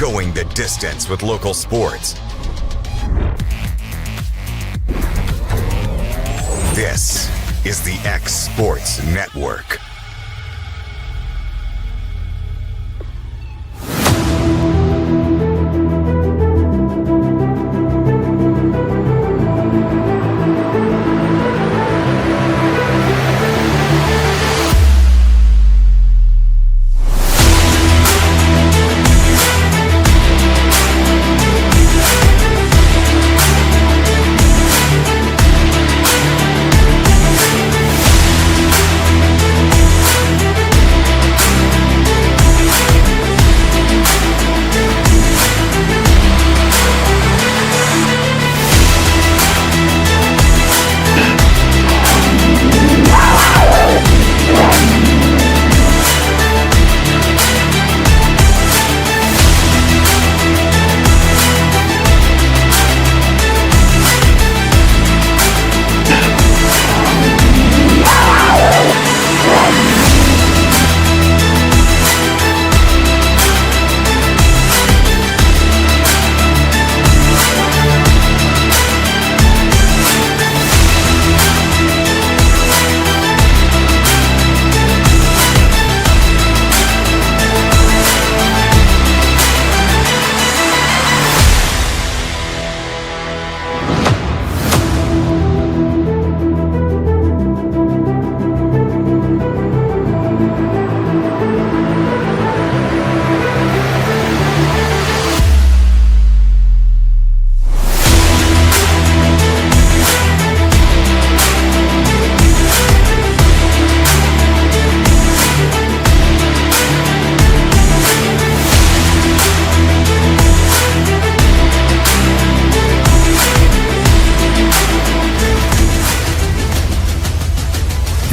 going the distance with local sports. This is the X Sports Network.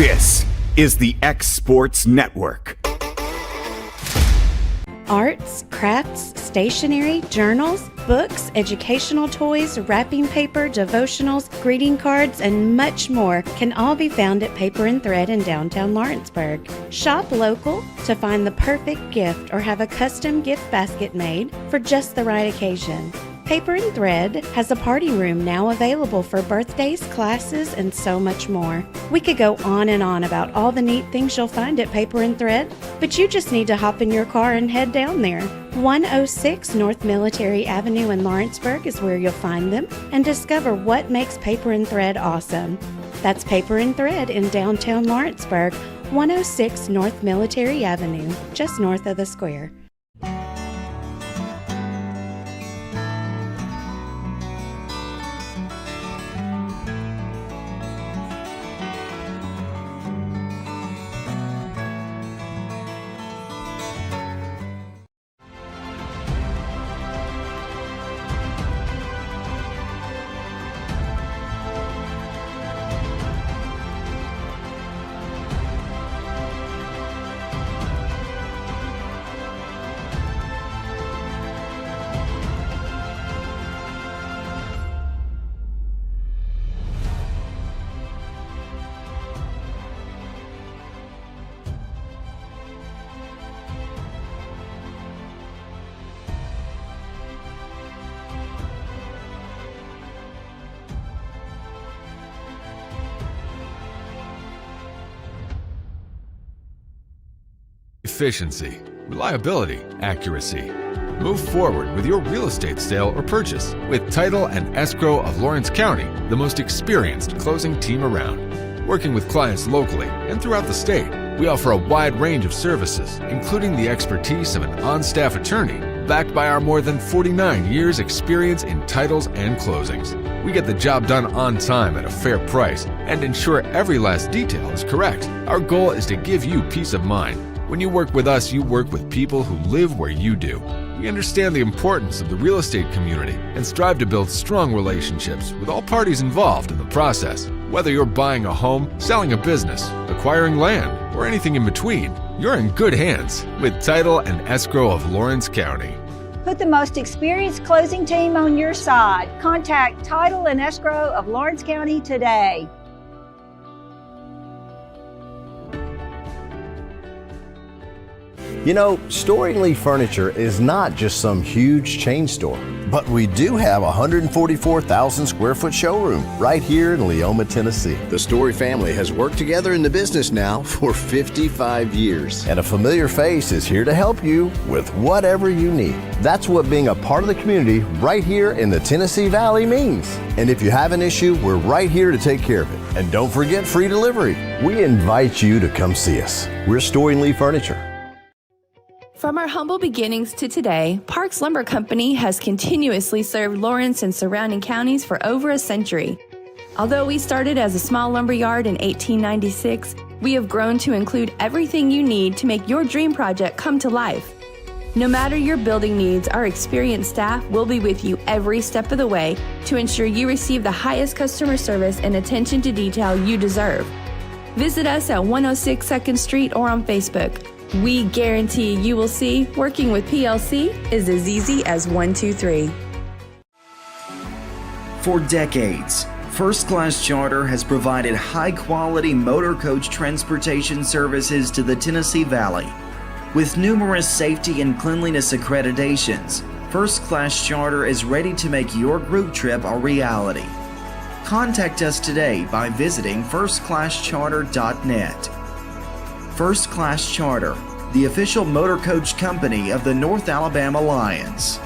This is the X Sports Network. Arts, crafts, stationery, journals, books, educational toys, wrapping paper, devotionals, greeting cards, and much more can all be found at Paper and Thread in downtown Lawrenceburg. Shop local to find the perfect gift or have a custom gift basket made for just the right occasion. Paper and Thread has a party room now available for birthdays, classes, and so much more. We could go on and on about all the neat things you'll find at Paper and Thread, but you just need to hop in your car and head down there. 106 North Military Avenue in Lawrenceburg is where you'll find them and discover what makes Paper and Thread awesome. That's Paper and Thread in downtown Lawrenceburg, 106 North Military Avenue, just north of the square. Efficiency, reliability, accuracy. Move forward with your real estate sale or purchase with Title and Escrow of Lawrence County, the most experienced closing team around. Working with clients locally and throughout the state, we offer a wide range of services, including the expertise of an on-staff attorney, backed by our more than 49 years experience in titles and closings. We get the job done on time at a fair price and ensure every last detail is correct. Our goal is to give you peace of mind. When you work with us, you work with people who live where you do. We understand the importance of the real estate community and strive to build strong relationships with all parties involved in the process. Whether you're buying a home, selling a business, acquiring land, or anything in between, you're in good hands with Title and Escrow of Lawrence County. Put the most experienced closing team on your side. Contact Title and Escrow of Lawrence County today. You know, Storing Lee Furniture is not just some huge chain store, but we do have a 144,000 square foot showroom right here in Leoma, Tennessee. The Story family has worked together in the business now for 55 years. And a familiar face is here to help you with whatever you need. That's what being a part of the community right here in the Tennessee Valley means. And if you have an issue, we're right here to take care of it. And don't forget free delivery. We invite you to come see us. We're Storing Lee Furniture. From our humble beginnings to today, Parks Lumber Company has continuously served Lawrence and surrounding counties for over a century. Although we started as a small lumber yard in 1896, we have grown to include everything you need to make your dream project come to life. No matter your building needs, our experienced staff will be with you every step of the way to ensure you receive the highest customer service and attention to detail you deserve. Visit us at 106 2nd Street or on Facebook. We guarantee you will see working with PLC is as easy as 1, 2, 3. For decades, First Class Charter has provided high-quality motor coach transportation services to the Tennessee Valley. With numerous safety and cleanliness accreditations, First Class Charter is ready to make your group trip a reality. Contact us today by visiting firstclasscharter.net. First Class Charter, the official motor coach company of the North Alabama Lions.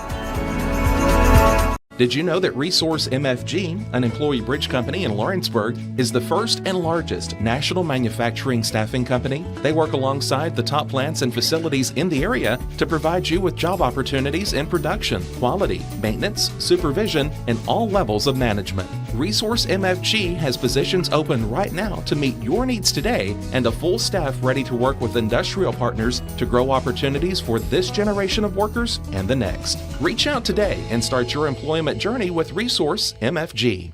Did you know that Resource MFG, an employee bridge company in Lawrenceburg, is the first and largest national manufacturing staffing company? They work alongside the top plants and facilities in the area to provide you with job opportunities in production, quality, maintenance, supervision, and all levels of management. Resource MFG has positions open right now to meet your needs today and a full staff ready to work with industrial partners to grow opportunities for this generation of workers and the next. Reach out today and start your employment journey with Resource MFG.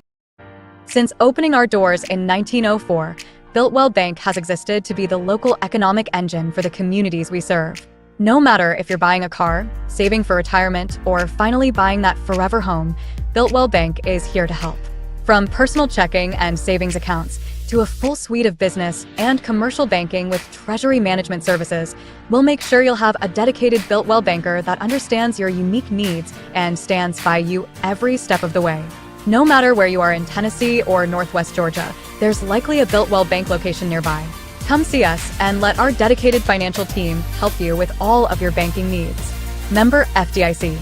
Since opening our doors in 1904, Builtwell Bank has existed to be the local economic engine for the communities we serve. No matter if you're buying a car, saving for retirement, or finally buying that forever home, Builtwell Bank is here to help. From personal checking and savings accounts to a full suite of business and commercial banking with treasury management services, we'll make sure you'll have a dedicated Builtwell banker that understands your unique needs and stands by you every step of the way. No matter where you are in Tennessee or Northwest Georgia, there's likely a Builtwell Bank location nearby. Come see us and let our dedicated financial team help you with all of your banking needs. Member FDIC.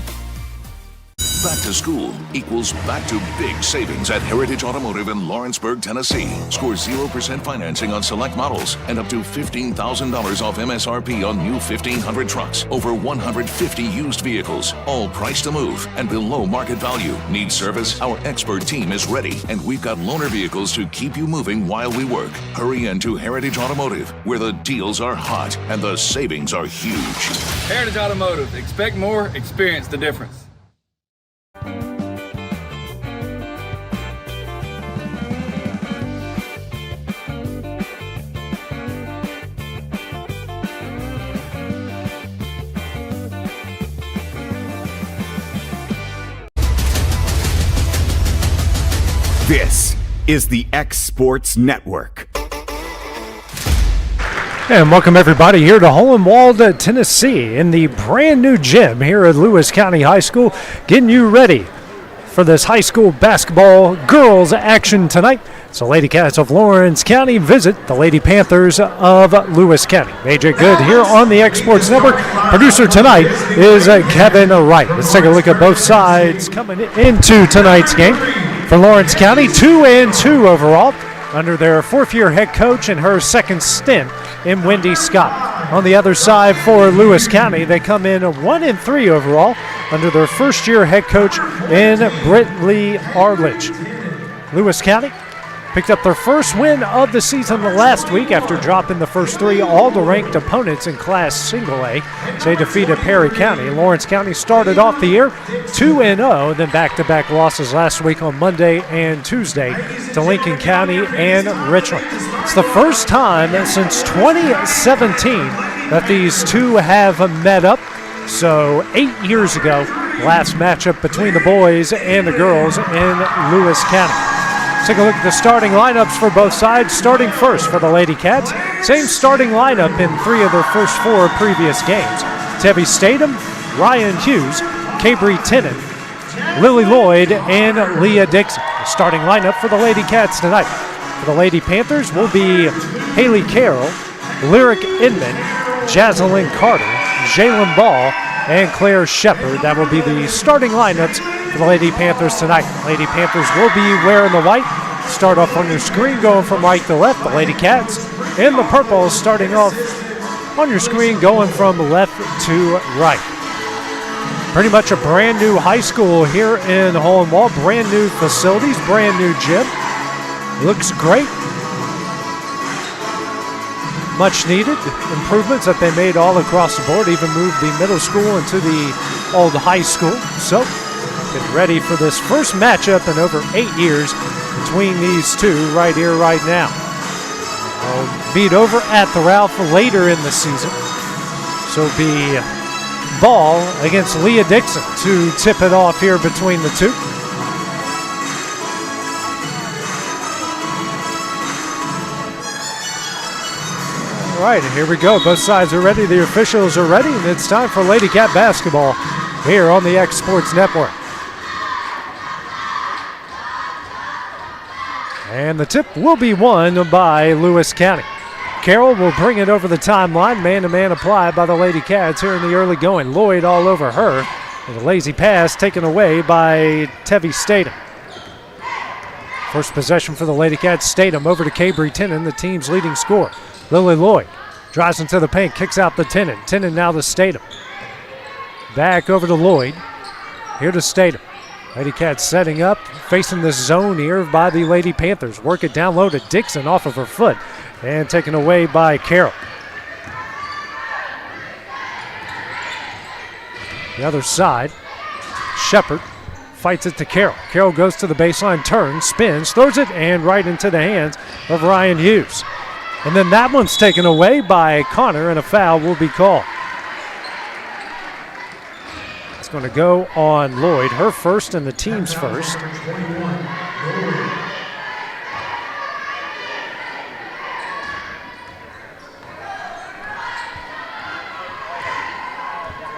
Back to school equals back to big savings at Heritage Automotive in Lawrenceburg, Tennessee. Score 0% financing on select models and up to $15,000 off MSRP on new 1500 trucks. Over 150 used vehicles, all priced to move and below market value. Need service? Our expert team is ready, and we've got loaner vehicles to keep you moving while we work. Hurry into Heritage Automotive, where the deals are hot and the savings are huge. Heritage Automotive. Expect more, experience the difference. This is the X Sports Network. And welcome everybody here to Hohenwald, Tennessee, in the brand new gym here at Lewis County High School, getting you ready for this high school basketball girls action tonight. So Lady Cats of Lawrence County visit the Lady Panthers of Lewis County. AJ Good here on the X Sports Network. Producer tonight is Kevin Wright. Let's take a look at both sides coming into tonight's game. For Lawrence County, 2-2 overall under their fourth-year head coach and her second stint in Wendy Scott. On the other side for Lewis County, they come in 1-3 overall under their first-year head coach in Britt Lee Arledge. Lewis County picked up their first win of the season last week after dropping the first three all-ranked opponents in Class Single A. They defeated Perry County. Lawrence County started off the year 2-0, then back-to-back losses last week on Monday and Tuesday to Lincoln County and Richland. It's the first time since 2017 that these two have met up. So 8 years ago, last matchup between the boys and the girls in Lewis County. Take a look at the starting lineups for both sides. Starting first for the Lady Cats, Same starting lineup in 3 of their first 4 previous games. Tevi Statham, Ryan Hughes, Cabry Tennant, Lily Lloyd, and Leah Dixon. The starting lineup for the Lady Cats tonight. For the Lady Panthers will be Haley Carroll, Lyric Inman, Jaslyn Carter, Jalen Ball, and Claire Shepard. That will be the starting lineups for the Lady Panthers tonight. Lady Panthers will be wearing the white. Start off on your screen going from right to left. The Lady Cats in the purple starting off on your screen going from left to right. Pretty much a brand new high school here in Hohenwald. Brand new facilities, brand new gym. Looks great. Much needed improvements that they made all across the board. Even moved the middle school into the old high school. So get ready for this first matchup in over 8 years between these two right here, right now. I'll meet over at the Ralph later in the season. So it'll be Ball against Leah Dixon to tip it off here between the two. All right, and here we go. Both sides are ready. The officials are ready, and it's time for Lady Cat basketball here on the X Sports Network. And the tip will be won by Lewis County. Carroll will bring it over the timeline. Man-to-man applied by the Lady Cats here in the early going. Lloyd all over her. And a lazy pass taken away by Tevi Statham. First possession for the Lady Cats. Statham over to Cabry Tennant, the team's leading scorer. Lily Lloyd drives into the paint, kicks out the Tennant. Tennant now to Statham. Back over to Lloyd. Here to Statham. Lady Cats setting up, facing the zone here by the Lady Panthers. Work it down low to Dixon off of her foot and taken away by Carroll. The other side, Shepard fights it to Carroll. Carroll goes to the baseline, turns, spins, throws it, and right into the hands of Ryan Hughes. And then that one's taken away by Connor, and a foul will be called. It's going to go on Lloyd, her first and the team's first.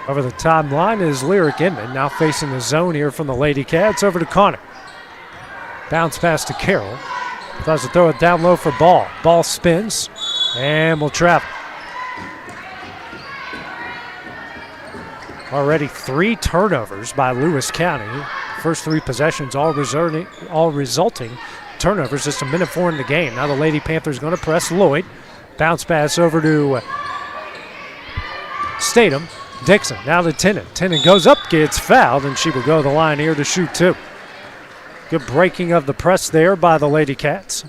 Over the timeline is Lyric Inman, now facing the zone here from the Lady Cats. Over to Connor. Bounce pass to Carroll. Tries to throw it down low for Ball. Ball spins and will travel. Already 3 turnovers by Lewis County. First 3 possessions all resulting turnovers. Just a minute 4 in the game. Now the Lady Panthers going to press Lloyd. Bounce pass over to Statham. Dixon now to Tennant. Tennant goes up, gets fouled, and she will go to the line here to shoot 2. Good breaking of the press there by the Lady Cats.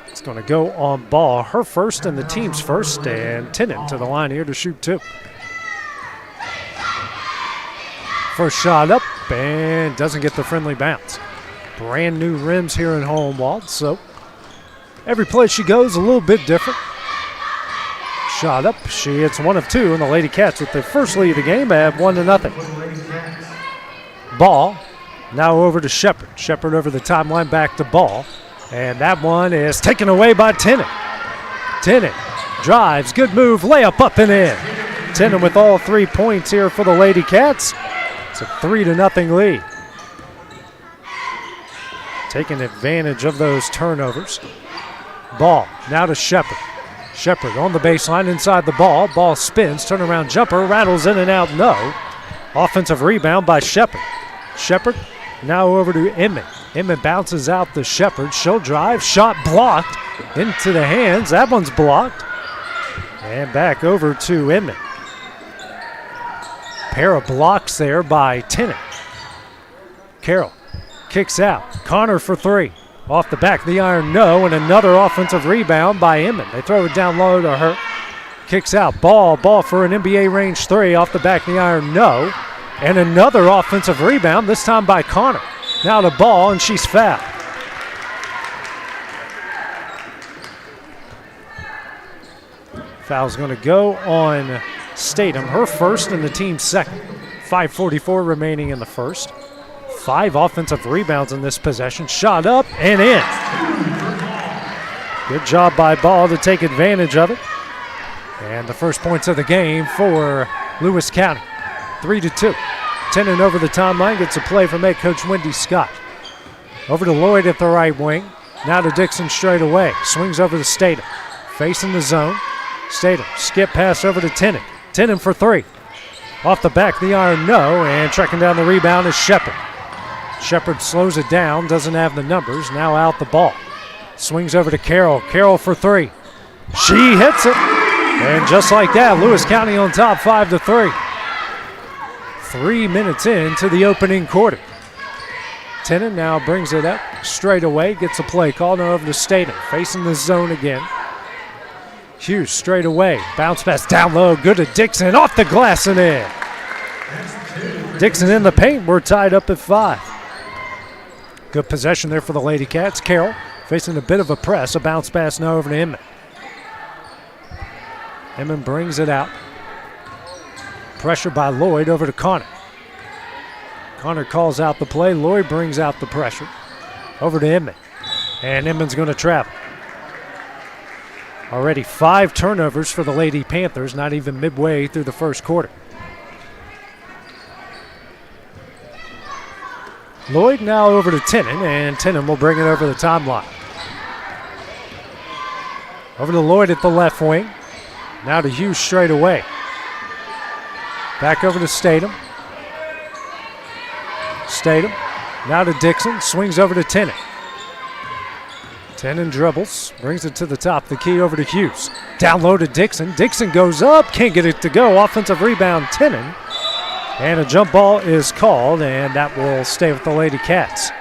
It's going to go on Ball, her first and the team's first, and Tennant to the line here to shoot 2. First shot up and doesn't get the friendly bounce. Brand new rims here in Hohenwald, so every place she goes a little bit different. Shot up, she hits 1 of 2, and the Lady Cats with their first lead of the game have 1-0. Ball now over to Shepard. Shepard over the timeline back to Ball. And that one is taken away by Tennant. Tennant drives, good move, layup up and in. Tennant with all 3 points here for the Lady Cats. It's a 3-0 lead. Taking advantage of those turnovers. Ball now to Shepard. Shepard on the baseline inside the ball. Ball spins, turnaround jumper, rattles in and out, no. Offensive rebound by Shepard. Shepard now over to Inman. Inman bounces out to Shepard. She'll drive. Shot blocked into the hands. That one's blocked. And back over to Inman. Pair of blocks there by Tennant. Carroll kicks out. Connor for 3. Off the back of the iron, no. And another offensive rebound by Inman. They throw it down low to her. Kicks out. Ball for an NBA range 3. Off the back of the iron, no. And another offensive rebound, this time by Connor. Now to Ball, and she's fouled. Foul's going to go on Statham, her first and the team's second. 5:44 remaining in the first. 5 offensive rebounds in this possession. Shot up and in. Good job by Ball to take advantage of it. And the first points of the game for Lewis County. 3-2. Tenen over the timeline, gets a play from head coach Wendy Scott. Over to Lloyd at the right wing. Now to Dixon straight away. Swings over to Statham. Facing the zone. Statham, skip pass over to Tenen. Tenen for three. Off the back of the iron, no. And tracking down the rebound is Shepard. Shepard slows it down, doesn't have the numbers. Now out the ball. Swings over to Carroll. Carroll for three. She hits it. And just like that, Lewis County on top 5-3. 3 minutes into the opening quarter. Tenen now brings it up straight away, gets a play call. Now over to Statham, facing the zone again. Hughes straight away, bounce pass down low, good to Dixon, off the glass and in. Dixon in the paint, we're tied up at 5. Good possession there for the Lady Cats. Carroll facing a bit of a press, a bounce pass now over to Inman. Inman brings it out. Pressure by Lloyd over to Connor. Connor calls out the play. Lloyd brings out the pressure. Over to Inman. And Inman's going to travel. Already 5 turnovers for the Lady Panthers, not even midway through the first quarter. Lloyd now over to Tenen, and Tenen will bring it over the timeline. Over to Lloyd at the left wing. Now to Hughes straight away. Back over to Statham. Statham. Now to Dixon. Swings over to Tenen. Tenen dribbles. Brings it to the top of the key over to Hughes. Down low to Dixon. Dixon goes up. Can't get it to go. Offensive rebound, Tenen. And a jump ball is called, and that will stay with the Lady Cats.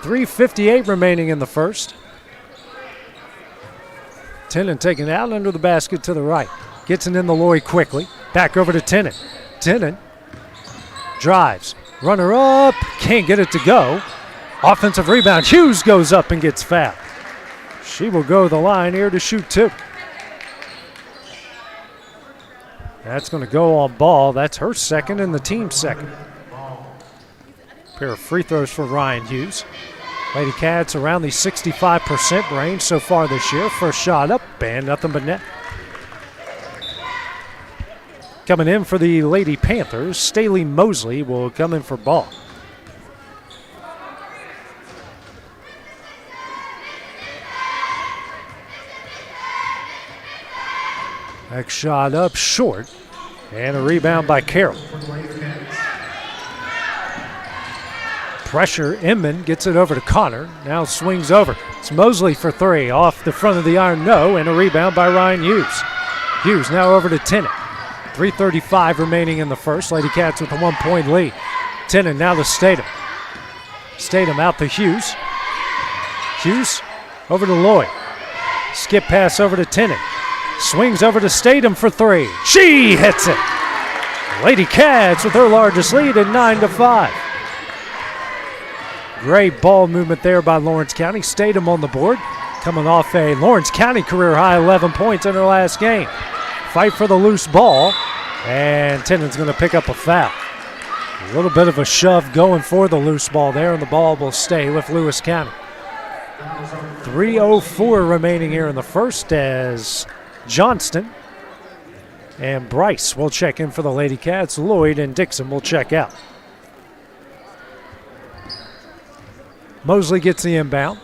3:58 remaining in the first. Tenen taken out under the basket to the right. Gets it in the Lloyd quickly. Back over to Tenen. Tenen drives. Runner up. Can't get it to go. Offensive rebound. Hughes goes up and gets fouled. She will go to the line here to shoot 2. That's going to go on Ball. That's her second and the team's second. Pair of free throws for Ryan Hughes. Lady Cats around the 65% range so far this year. First shot up and nothing but net. Coming in for the Lady Panthers, Staley Mosley will come in for Ball. Next shot up short, and a rebound by Carroll. Pressure, Inman gets it over to Connor, now swings over. It's Mosley for 3, off the front of the iron, no, and a rebound by Ryan Hughes. Hughes now over to Tenen. 3:35 remaining in the first. Lady Cats with a 1-point lead. Tenen now to Statham. Statham out to Hughes. Hughes over to Lloyd. Skip pass over to Tenen. Swings over to Statham for 3. She hits it. Lady Cats with her largest lead at 9-5. Great ball movement there by Lawrence County. Statham on the board, coming off a Lawrence County career high 11 points in her last game. Fight for the loose ball, and Tenen's going to pick up a foul. A little bit of a shove going for the loose ball there, and the ball will stay with Lewis County. 3:04 remaining here in the first as Johnston and Bryce will check in for the Lady Cats. Lloyd and Dixon will check out. Mosley gets the inbound.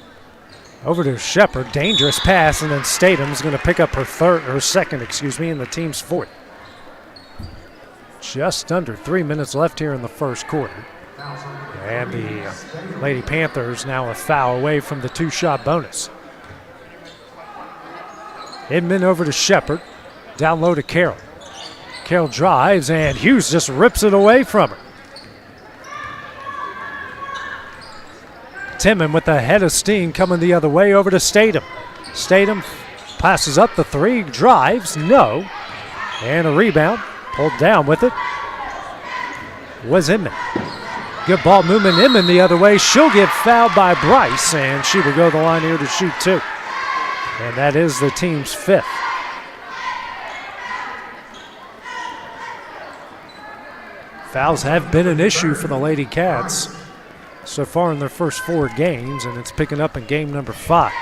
Over to Shepard, dangerous pass, and then Statham's going to pick up her second, in the team's fourth. Just under 3 minutes left here in the first quarter. And the Lady Panthers now a foul away from the 2-shot bonus. Inman over to Shepard, down low to Carroll. Carroll drives, and Hughes just rips it away from her. Timon with the head of steam coming the other way over to Statham. Statham passes up the 3, drives, no. And a rebound, pulled down with it was Inman. Good ball movement, Inman the other way. She'll get fouled by Bryce, and she will go to the line here to shoot 2. And that is the team's 5th. Fouls have been an issue for the Lady Cats so far in their first 4 games, and it's picking up in game number 5.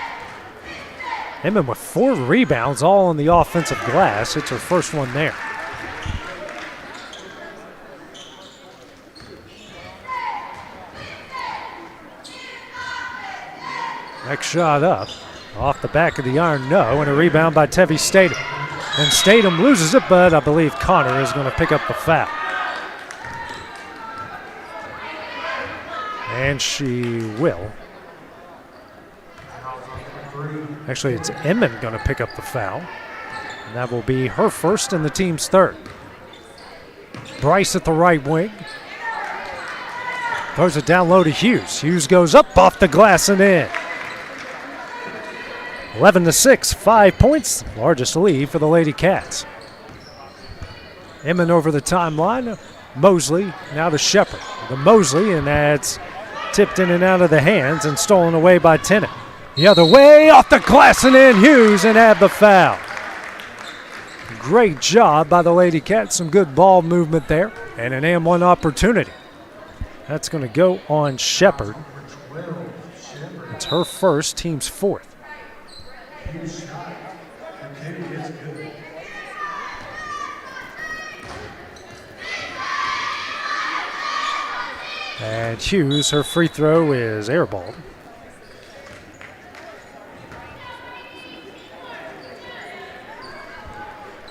Inman with 4 rebounds, all on the offensive glass. It's her first one there. Next shot up. Off the back of the iron, no, and a rebound by Tevi Statham. And Statham loses it, but I believe Connor is going to pick up the foul. And she will. Actually, it's Inman going to pick up the foul. And that will be her first and the team's third. Bryce at the right wing. Throws it down low to Hughes. Hughes goes up off the glass and in. 11-6, 5 points, largest lead for the Lady Cats. Inman over the timeline. Mosley now to Shepard. The Mosley, and that's tipped in and out of the hands and stolen away by Tennant. The other way, off the glass and in. Hughes and had the foul. Great job by the Lady Cats. Some good ball movement there and an and-one opportunity. That's going to go on Shepard. It's her first, team's fourth. And Hughes, her free throw is airballed.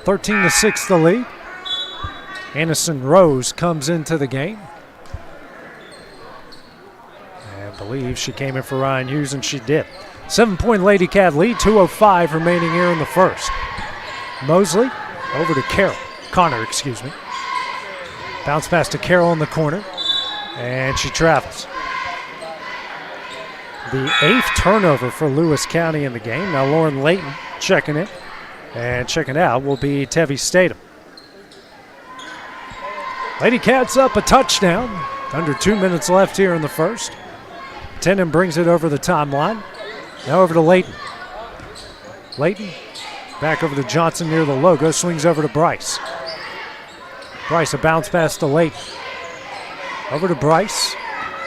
(13-6) the lead. Anderson Rose comes into the game. I believe she came in for Ryan Hughes, and she did. 7-point Lady Cat lead, 2:05 remaining here in the first. Mosley over to Connor, excuse me. Bounce pass to Carroll in the corner, and she travels. The 8th turnover for Lewis County in the game. Now Lauren Layton checking it, and checking out will be Tevi Statham. Lady Cats up a touchdown. Under 2 minutes left here in the first. Tennant brings it over the timeline. Now over to Layton. Layton back over to Johnson near the logo. Swings over to Bryce. Bryce a bounce pass to Layton. Over to Bryce.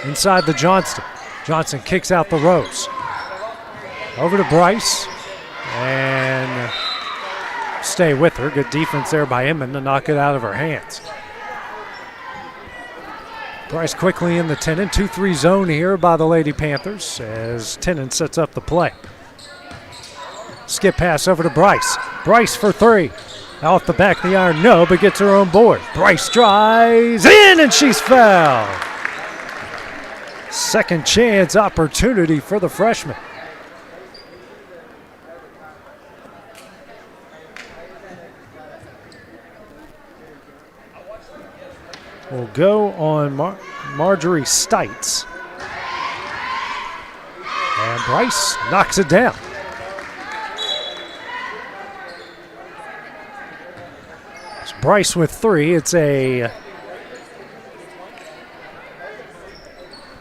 Inside the Johnston. Johnson kicks out the Rose. Over to Bryce. And stay with her. Good defense there by Inman to knock it out of her hands. Bryce quickly in the Tennant. 2-3 zone here by the Lady Panthers as Tennant sets up the play. Skip pass over to Bryce. Bryce for 3. Off the back of the iron, no, but gets her own board. Bryce drives in, and she's fouled. Second chance opportunity for the freshman. Will go on Marjorie Stites. And Bryce knocks it down. It's Bryce with 3. It's a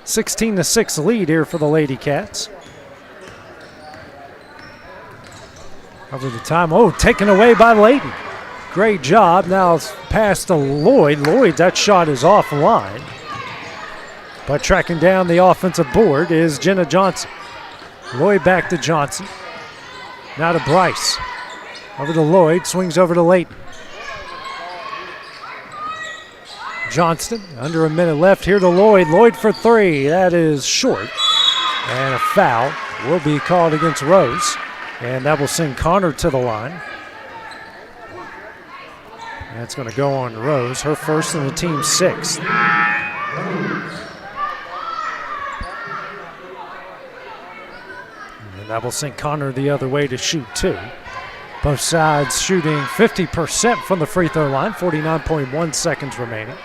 16-6 lead here for the Lady Cats. Over the time. Oh, taken away by Layton. Great job. Now it's pass to Lloyd. Lloyd, that shot is offline. But tracking down the offensive board is Jenna Johnson. Lloyd back to Johnson. Now to Bryce. Over to Lloyd. Swings over to Layton. Johnston, under a minute left here to Lloyd. Lloyd for 3. That is short. And a foul will be called against Rose. And that will send Connor to the line. That's going to go on Rose, her first and the team's 6th. And that will send Connor the other way to shoot 2. Both sides shooting 50% from the free throw line, 49.1 seconds remaining.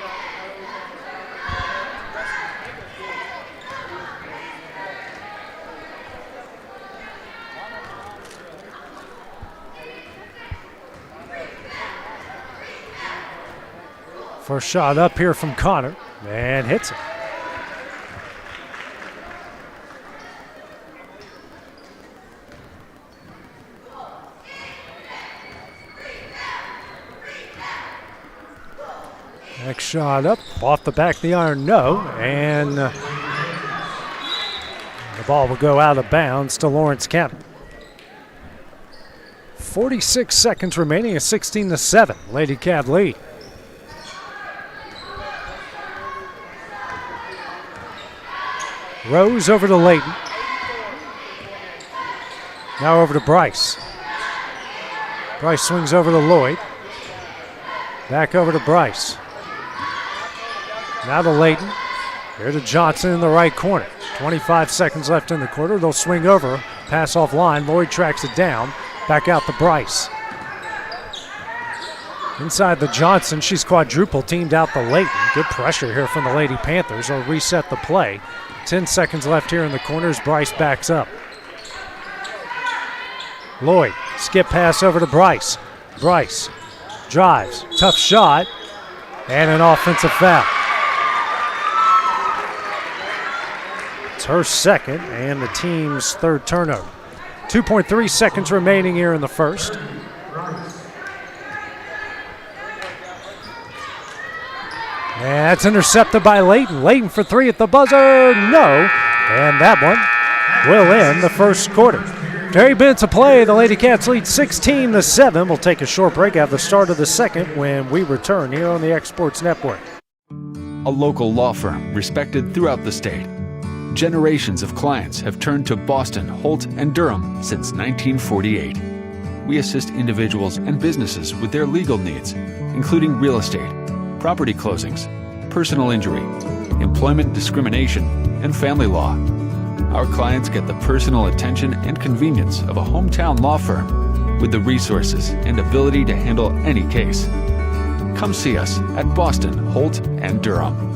First shot up here from Connor, and hits it. Next shot up, off the back of the iron, no, and the ball will go out of bounds to Lawrence County. 46 seconds remaining, a 16-7 Lady Cat lead. Rose over to Layton. Now over to Bryce. Bryce swings over to Lloyd. Back over to Bryce. Now to Layton. Here to Johnson in the right corner. 25 seconds left in the quarter. They'll swing over. Pass off line. Lloyd tracks it down. Back out to Bryce. Inside the Johnson. She's quadruple teamed out the Layton. Good pressure here from the Lady Panthers. They'll reset the play. 10 seconds left here in the corners. Bryce backs up. Lloyd, skip pass over to Bryce. Bryce drives, tough shot, and an offensive foul. It's her second and the team's third turnover. 2.3 seconds remaining here in the first. And that's intercepted by Layton. Layton for three at the buzzer. No. And that one will end the first quarter. 30 minutes of play. The Lady Cats lead 16-7. We'll take a short break at the start of the second when we return here on the X Sports Network. A local law firm respected throughout the state. Generations of clients have turned to Boston, Holt, and Durham since 1948. We assist individuals and businesses with their legal needs, including real estate, property closings, personal injury, employment discrimination, and family law. Our clients get the personal attention and convenience of a hometown law firm with the resources and ability to handle any case. Come see us at Boston, Holt, and Durham.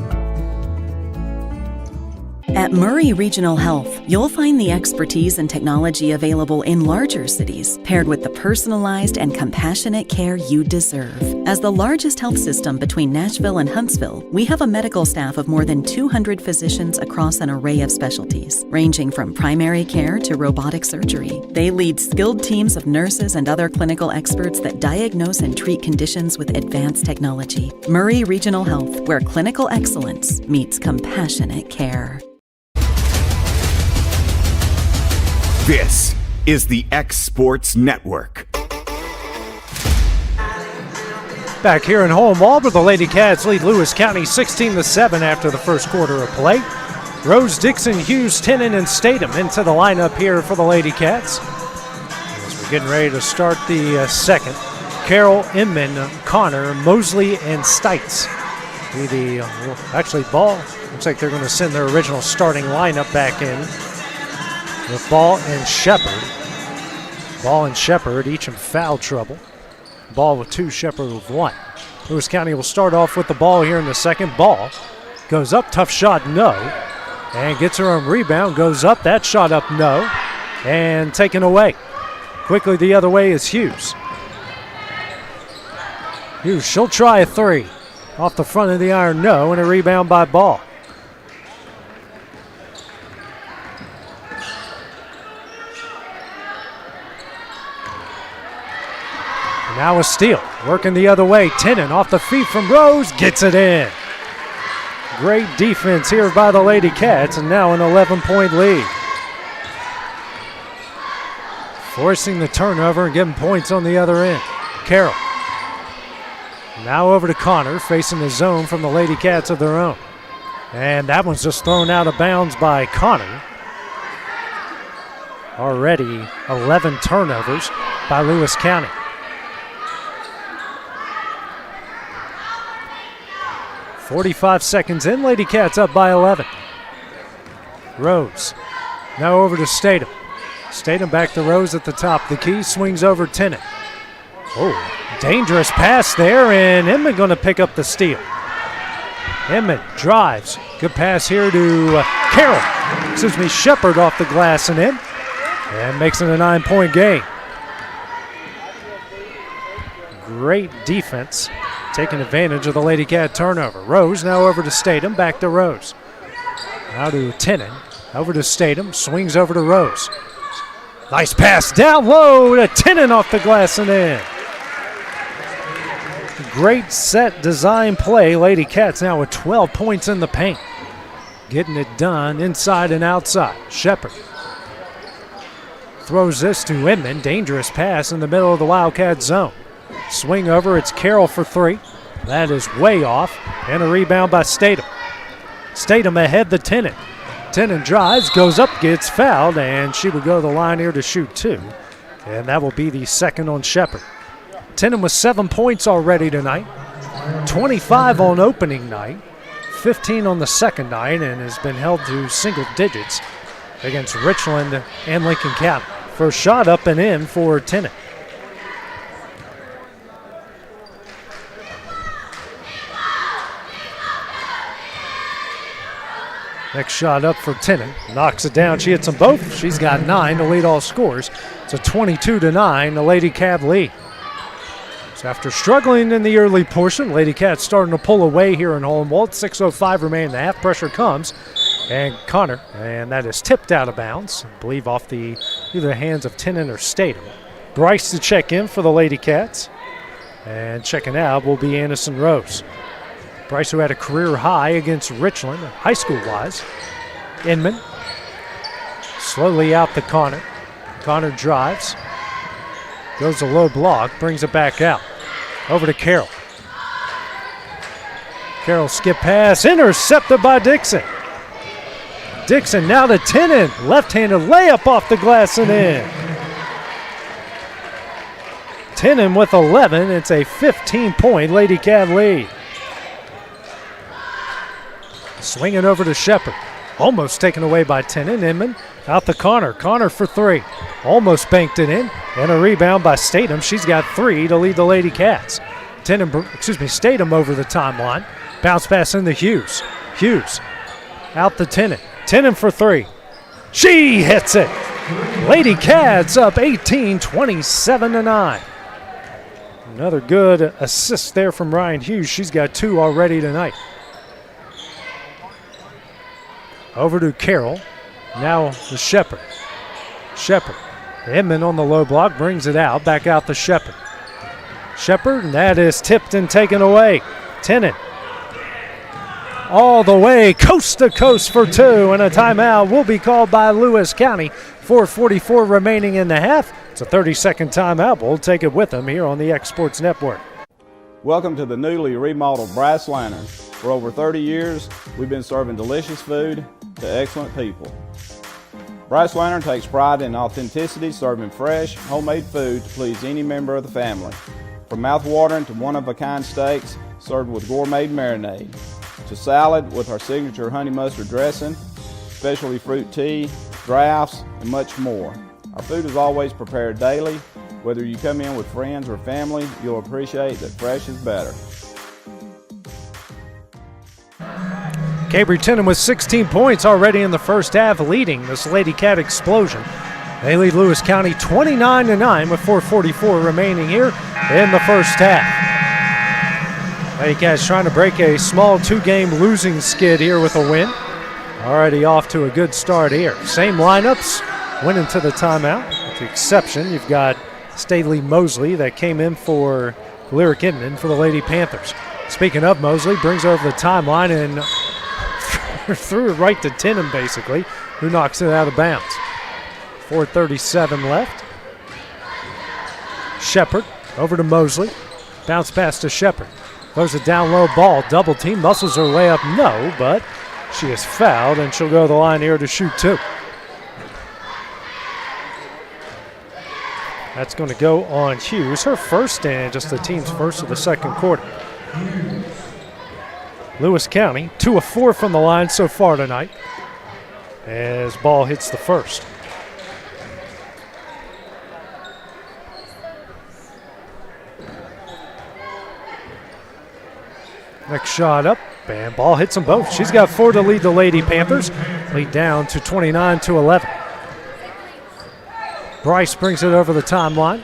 At Murray Regional Health, you'll find the expertise and technology available in larger cities, paired with the personalized and compassionate care you deserve. As the largest health system between Nashville and Huntsville, we have a medical staff of more than 200 physicians across an array of specialties, ranging from primary care to robotic surgery. They lead skilled teams of nurses and other clinical experts that diagnose and treat conditions with advanced technology. Murray Regional Health, where clinical excellence meets compassionate care. This is the X Sports Network. Back here in Hohenwald, the Lady Cats lead Lewis County 16-7 after the first quarter of play. Rose, Dixon, Hughes, Tennant, and Statham into the lineup here for the Lady Cats. As we're getting ready to start the second, Carroll, Inman, Connor, Mosley, and Stites. Actually, Ball, looks like they're going to send their original starting lineup back in. With Ball and Shepard. Ball and Shepard each in foul trouble. Ball with 2, Shepard with 1. Lewis County will start off with the ball here in the second. Ball goes up, tough shot, no. And gets her own rebound, goes up, that shot up, no. And taken away. Quickly the other way is Hughes. Hughes, she'll try a three. Off the front of the iron, no, and a rebound by Ball. Now a steal, working the other way. Tennant off the feet from Rose, gets it in. Great defense here by the Lady Cats, and now an 11-point lead. Forcing the turnover and getting points on the other end. Carroll. Now over to Connor, facing the zone from the Lady Cats of their own. And that one's just thrown out of bounds by Connor. Already 11 turnovers by Lewis County. 45 seconds in, Lady Cats up by 11. Rose, now over to Statham. Statham back to Rose at the top. The key swings over Tennant. Oh, dangerous pass there, and Inman going to pick up the steal. Inman drives. Good pass here to Shepard off the glass and in. And makes it a 9-point game. Great defense. Taking advantage of the Lady Cat turnover. Rose now over to Statham, back to Rose. Now to Tennant, over to Statham, swings over to Rose. Nice pass down low to Tennant off the glass and in. Great set design play. Lady Cats now with 12 points in the paint. Getting it done inside and outside. Shepard. Throws this to Inman. Dangerous pass in the middle of the Wildcat zone. Swing over. It's Carroll for three. That is way off. And a rebound by Statham. Statham ahead to Tennant. Tennant drives, goes up, gets fouled, and she will go to the line here to shoot two. And that will be the second on Shepard. Tennant with 7 points already tonight. 25 on opening night. 15 on the second night, and has been held to single digits against Richland and Lincoln County. First shot up and in for Tennant. Next shot up for Tennant. Knocks it down. She hits them both. She's got 9 to lead all scores. It's a 22-9, the Lady Cat lead. So after struggling in the early portion, Lady Cat's starting to pull away here in Hohenwald. 6:05 remaining in the half. Pressure comes. And Connor, and that is tipped out of bounds. I believe off either the hands of Tennant or Statham. Bryce to check in for the Lady Cats. And checking out will be Anderson Rose. Bryce, who had a career high against Richland, high school-wise. Inman. Slowly out to Connor. Connor drives. Goes a low block, brings it back out. Over to Carroll. Carroll skip pass, intercepted by Dixon. Dixon now to Tennant. Left-handed layup off the glass and in. Tennant with 11. It's a 15-point Lady Cat lead. Swinging over to Shepard. Almost taken away by Tennant. Inman out to Connor. Connor for three. Almost banked it in. And a rebound by Statham. She's got 3 to lead the Lady Cats. Statham over the timeline. Bounce pass into Hughes. Hughes out to Tennant. Tennant for 3. She hits it. Lady Cats up 18, 27-9. Another good assist there from Ryan Hughes. She's got 2 already tonight. Over to Carroll. Now to Shepard. Shepard. Inman on the low block brings it out. Back out to Shepard. Shepard, and that is tipped and taken away. Tennant. All the way coast to coast for 2, and a timeout will be called by Lewis County. 4:44 remaining in the half. It's a 30-second timeout. We'll take it with them here on the X Sports Network. Welcome to the newly remodeled Brass Lantern. For over 30 years, we've been serving delicious food to excellent people. Brass Lantern takes pride in authenticity, serving fresh, homemade food to please any member of the family. From mouth-watering to one-of-a-kind steaks served with gourmet marinade, to salad with our signature honey mustard dressing, specialty fruit tea, drafts, and much more. Our food is always prepared daily. Whether you come in with friends or family, you'll appreciate that fresh is better. Cabry Tennant with 16 points already in the first half, leading this Lady Cat explosion. They lead Lewis County 29-9 with 4:44 remaining here in the first half. Lady Cats trying to break a small 2-game losing skid here with a win. Already off to a good start here. Same lineups went into the timeout. With the exception, you've got Staley Mosley that came in for Lyric Inman for the Lady Panthers. Speaking of Mosley, brings over the timeline and threw it right to Tennant, basically, who knocks it out of bounds. 4:37 left. Shepard over to Mosley. Bounce pass to Shepard. Throws a down low ball. Double team. Muscles her way up. No, but she is fouled, and she'll go to the line here to shoot 2. That's going to go on Hughes. Her first and just the team's first of the second quarter. Lewis County, 2 of 4 from the line so far tonight as ball hits the first. Next shot up, and ball hits them both. She's got 4 to lead the Lady Panthers. Lead down to 29-11. Bryce brings it over the timeline.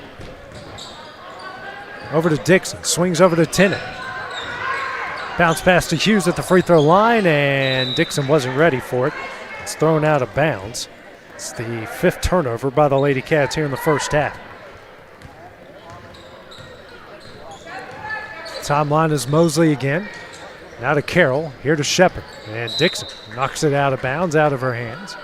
Over to Dixon, swings over to Tennant. Bounce pass to Hughes at the free throw line, and Dixon wasn't ready for it. It's thrown out of bounds. It's the 5th turnover by the Lady Cats here in the first half. Timeline is Mosley again. Now to Carroll, here to Shepard, and Dixon knocks it out of bounds, out of her hands.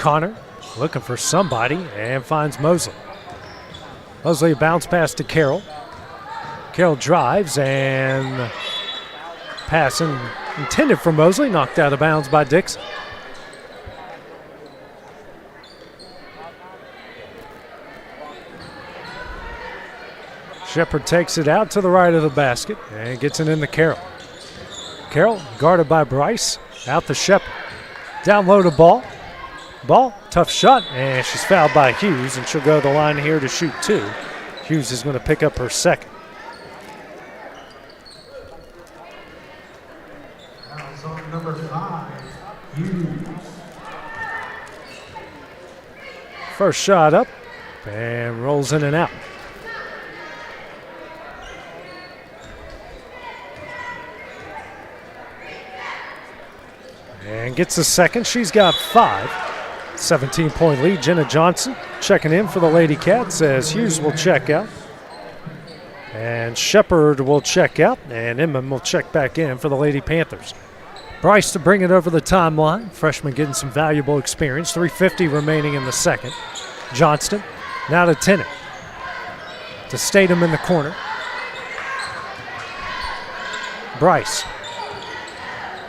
Connor looking for somebody and finds Mosley. Mosley bounce pass to Carroll. Carroll drives and pass intended for Mosley, knocked out of bounds by Dixon. Shepard takes it out to the right of the basket and gets it into Carroll. Carroll guarded by Bryce, out to Shepard. Down low to Ball. Ball, tough shot, and she's fouled by Hughes, and she'll go to the line here to shoot 2. Hughes is going to pick up her second. Number 5, Hughes. First shot up and rolls in and out. And gets the second. She's got 5. 17-point lead. Jenna Johnson checking in for the Lady Cats as Hughes will check out. And Shepard will check out. And Inman will check back in for the Lady Panthers. Bryce to bring it over the timeline. Freshman getting some valuable experience. 3:50 remaining in the second. Johnston now to Tennant. To Statham in the corner. Bryce.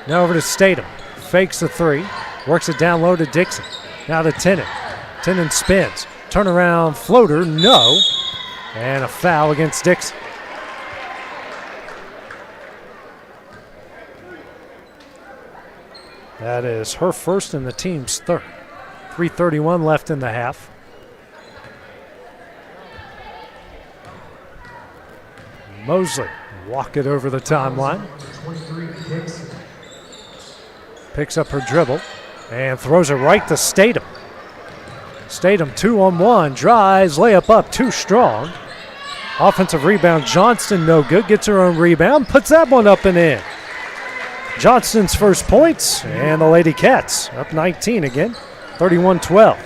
Now over to Statham. Fakes the 3. Works it down low to Dixon. Now to Tennant. Tennant spins. Turnaround floater. No. And a foul against Dixon. That is her first and the team's third. 3:31 left in the half. Mosley walk it over the timeline. Picks up her dribble and throws it right to Statham. Statham 2-on-1, drives, layup up, too strong. Offensive rebound, Johnston no good, gets her own rebound, puts that one up and in. Johnston's first points, and the Lady Cats up 19 again, 31-12.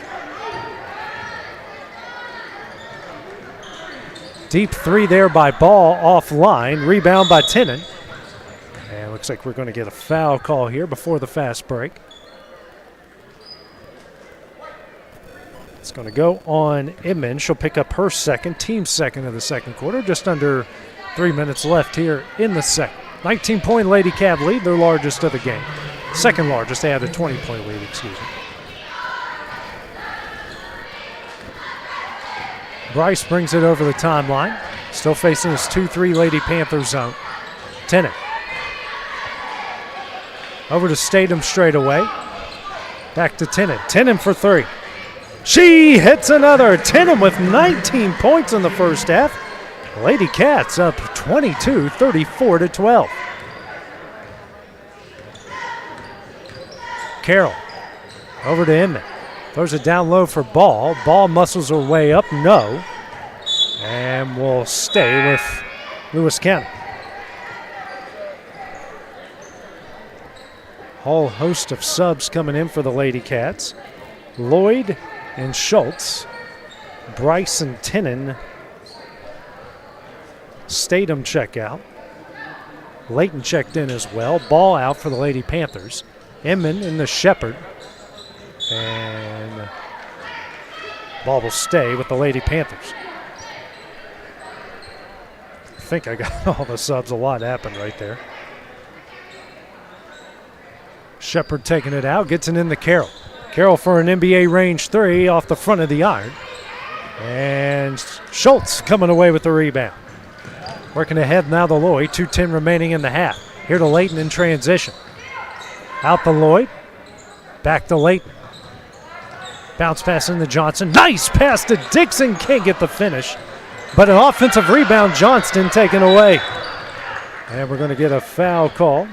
Deep 3 there by Ball, offline, rebound by Tennant. And looks like we're going to get a foul call here before the fast break. It's going to go on Inman. She'll pick up her second, team's second of the second quarter. Just under 3 minutes left here in the second. 19-point Lady Cat lead, their largest of the game. Second largest, they had a 20-point lead, excuse me. Bryce brings it over the timeline. Still facing his 2-3 Lady Panther zone. Tennant. Over to Statham straight away. Back to Tennant. Tennant for 3. She hits another. Tennant with 19 points in the first half. Lady Cats up 22, 34-12. Carroll over to Inman. Throws it down low for Ball. Ball muscles her way up. No. And will stay with Lewis County. Whole host of subs coming in for the Lady Cats. Lloyd and Schultz. Bryce and Tennant. Statham check out. Layton checked in as well. Ball out for the Lady Panthers. Inman in the Shepard. And ball will stay with the Lady Panthers. I think I got all the subs. A lot happened right there. Shepard taking it out, gets it in the Carroll. Carroll for an NBA range 3 off the front of the iron. And Schultz coming away with the rebound. Working ahead now to Lloyd, 2:10 remaining in the half. Here to Layton in transition. Out to Lloyd, back to Layton. Bounce pass into Johnson. Nice pass to Dixon, can't get the finish. But an offensive rebound, Johnston taken away. And we're going to get a foul call.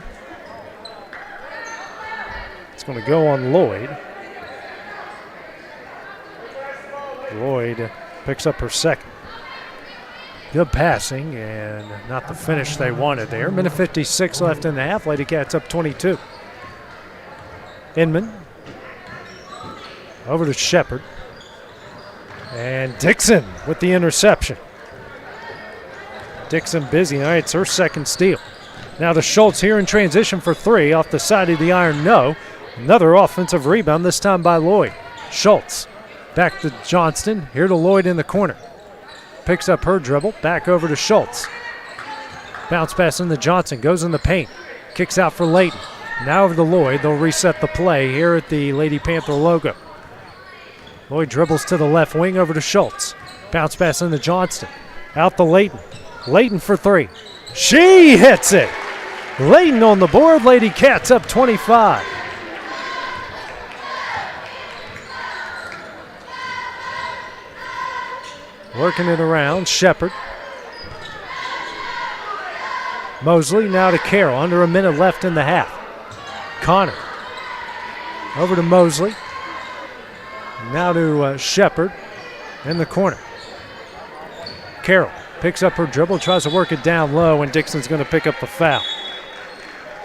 It's going to go on Lloyd. Lloyd picks up her second. Good passing and not the finish they wanted there. Minute 56 left in the half. Lady Cats up 22. Inman over to Shepard. And Dixon with the interception. Dixon busy. All right, it's her second steal. Now to Schultz here in transition for 3 off the side of the iron. No. Another offensive rebound, this time by Lloyd. Schultz back to Johnston. Here to Lloyd in the corner. Picks up her dribble. Back over to Schultz. Bounce pass into Johnson. Goes in the paint. Kicks out for Layton. Now over to Lloyd. They'll reset the play here at the Lady Panther logo. Lloyd dribbles to the left wing over to Schultz. Bounce pass into Johnston. Out to Layton. Layton for three. She hits it. Layton on the board. Lady Cats up 25. Working it around. Shepard. Mosley now to Carroll. Under a minute left in the half. Connor. Over to Mosley. Now to Shepard in the corner. Carroll picks up her dribble, tries to work it down low, and Dixon's going to pick up the foul.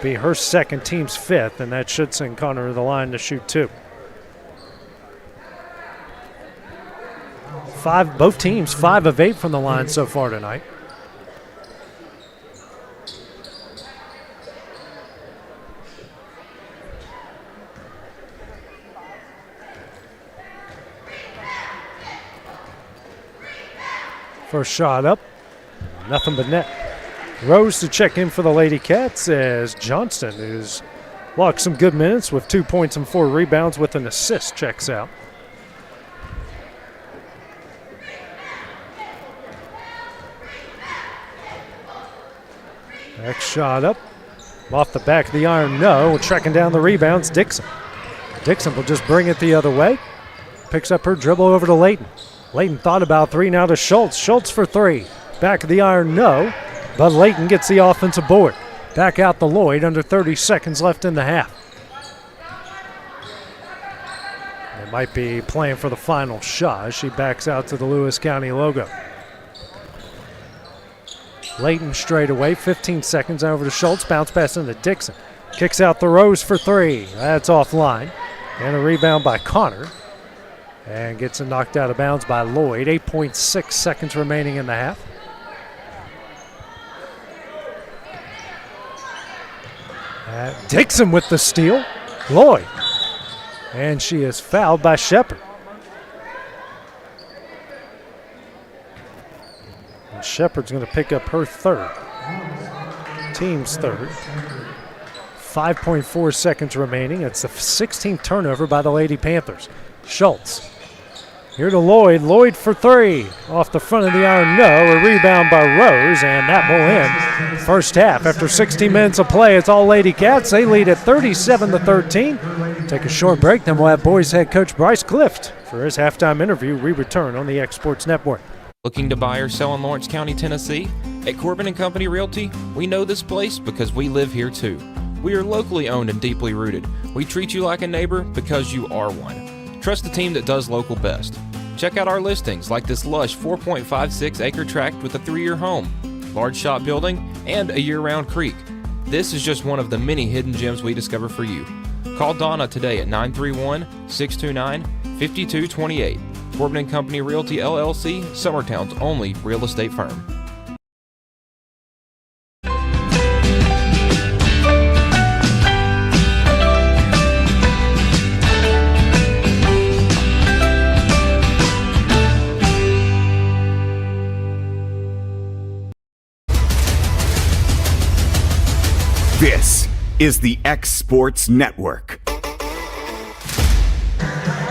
Be her second, team's fifth, and that should send Connor to the line to shoot two. Both teams 5 of 8 from the line so far tonight. First shot up, nothing but net. Rose to check in for the Lady Cats as Johnston, who's logged some good minutes with 2 points and 4 rebounds with an assist, checks out. Next shot up, off the back of the iron, no. Tracking down the rebounds, Dixon. Dixon will just bring it the other way. Picks up her dribble over to Layton. Layton thought about three, now to Schultz. Schultz for three. Back of the iron, no. But Layton gets the offensive board. Back out to Lloyd, under 30 seconds left in the half. They might be playing for the final shot as she backs out to the Lewis County logo. Layton straight away, 15 seconds over to Schultz. Bounce pass into Dixon. Kicks out the Rose for three. That's offline. And a rebound by Connor. And gets it knocked out of bounds by Lloyd. 8.6 seconds remaining in the half. Dixon with the steal. Lloyd. And she is fouled by Shepard. And Shepard's going to pick up her third. Team's third. 5.4 seconds remaining. It's the 16th turnover by the Lady Panthers. Schultz. Here to Lloyd. Lloyd for three. Off the front of the iron, no. A rebound by Rose, and that will end first half. After 16 minutes of play, it's all Lady Cats. They lead at 37-13. Take a short break, then we'll have boys head coach Bryce Clift for his halftime interview. We return on the X Sports Network. Looking to buy or sell in Lawrence County, Tennessee? At Corbin & Company Realty, we know this place because we live here too. We are locally owned and deeply rooted. We treat you like a neighbor because you are one. Trust the team that does local best. Check out our listings like this lush 4.56 acre tract with a 3-year home, large shop building, and a year-round creek. This is just one of the many hidden gems we discover for you. Call Donna today at 931-629-5228. Corbin & Company Realty LLC, Summertown's only real estate firm. This is the X Sports Network.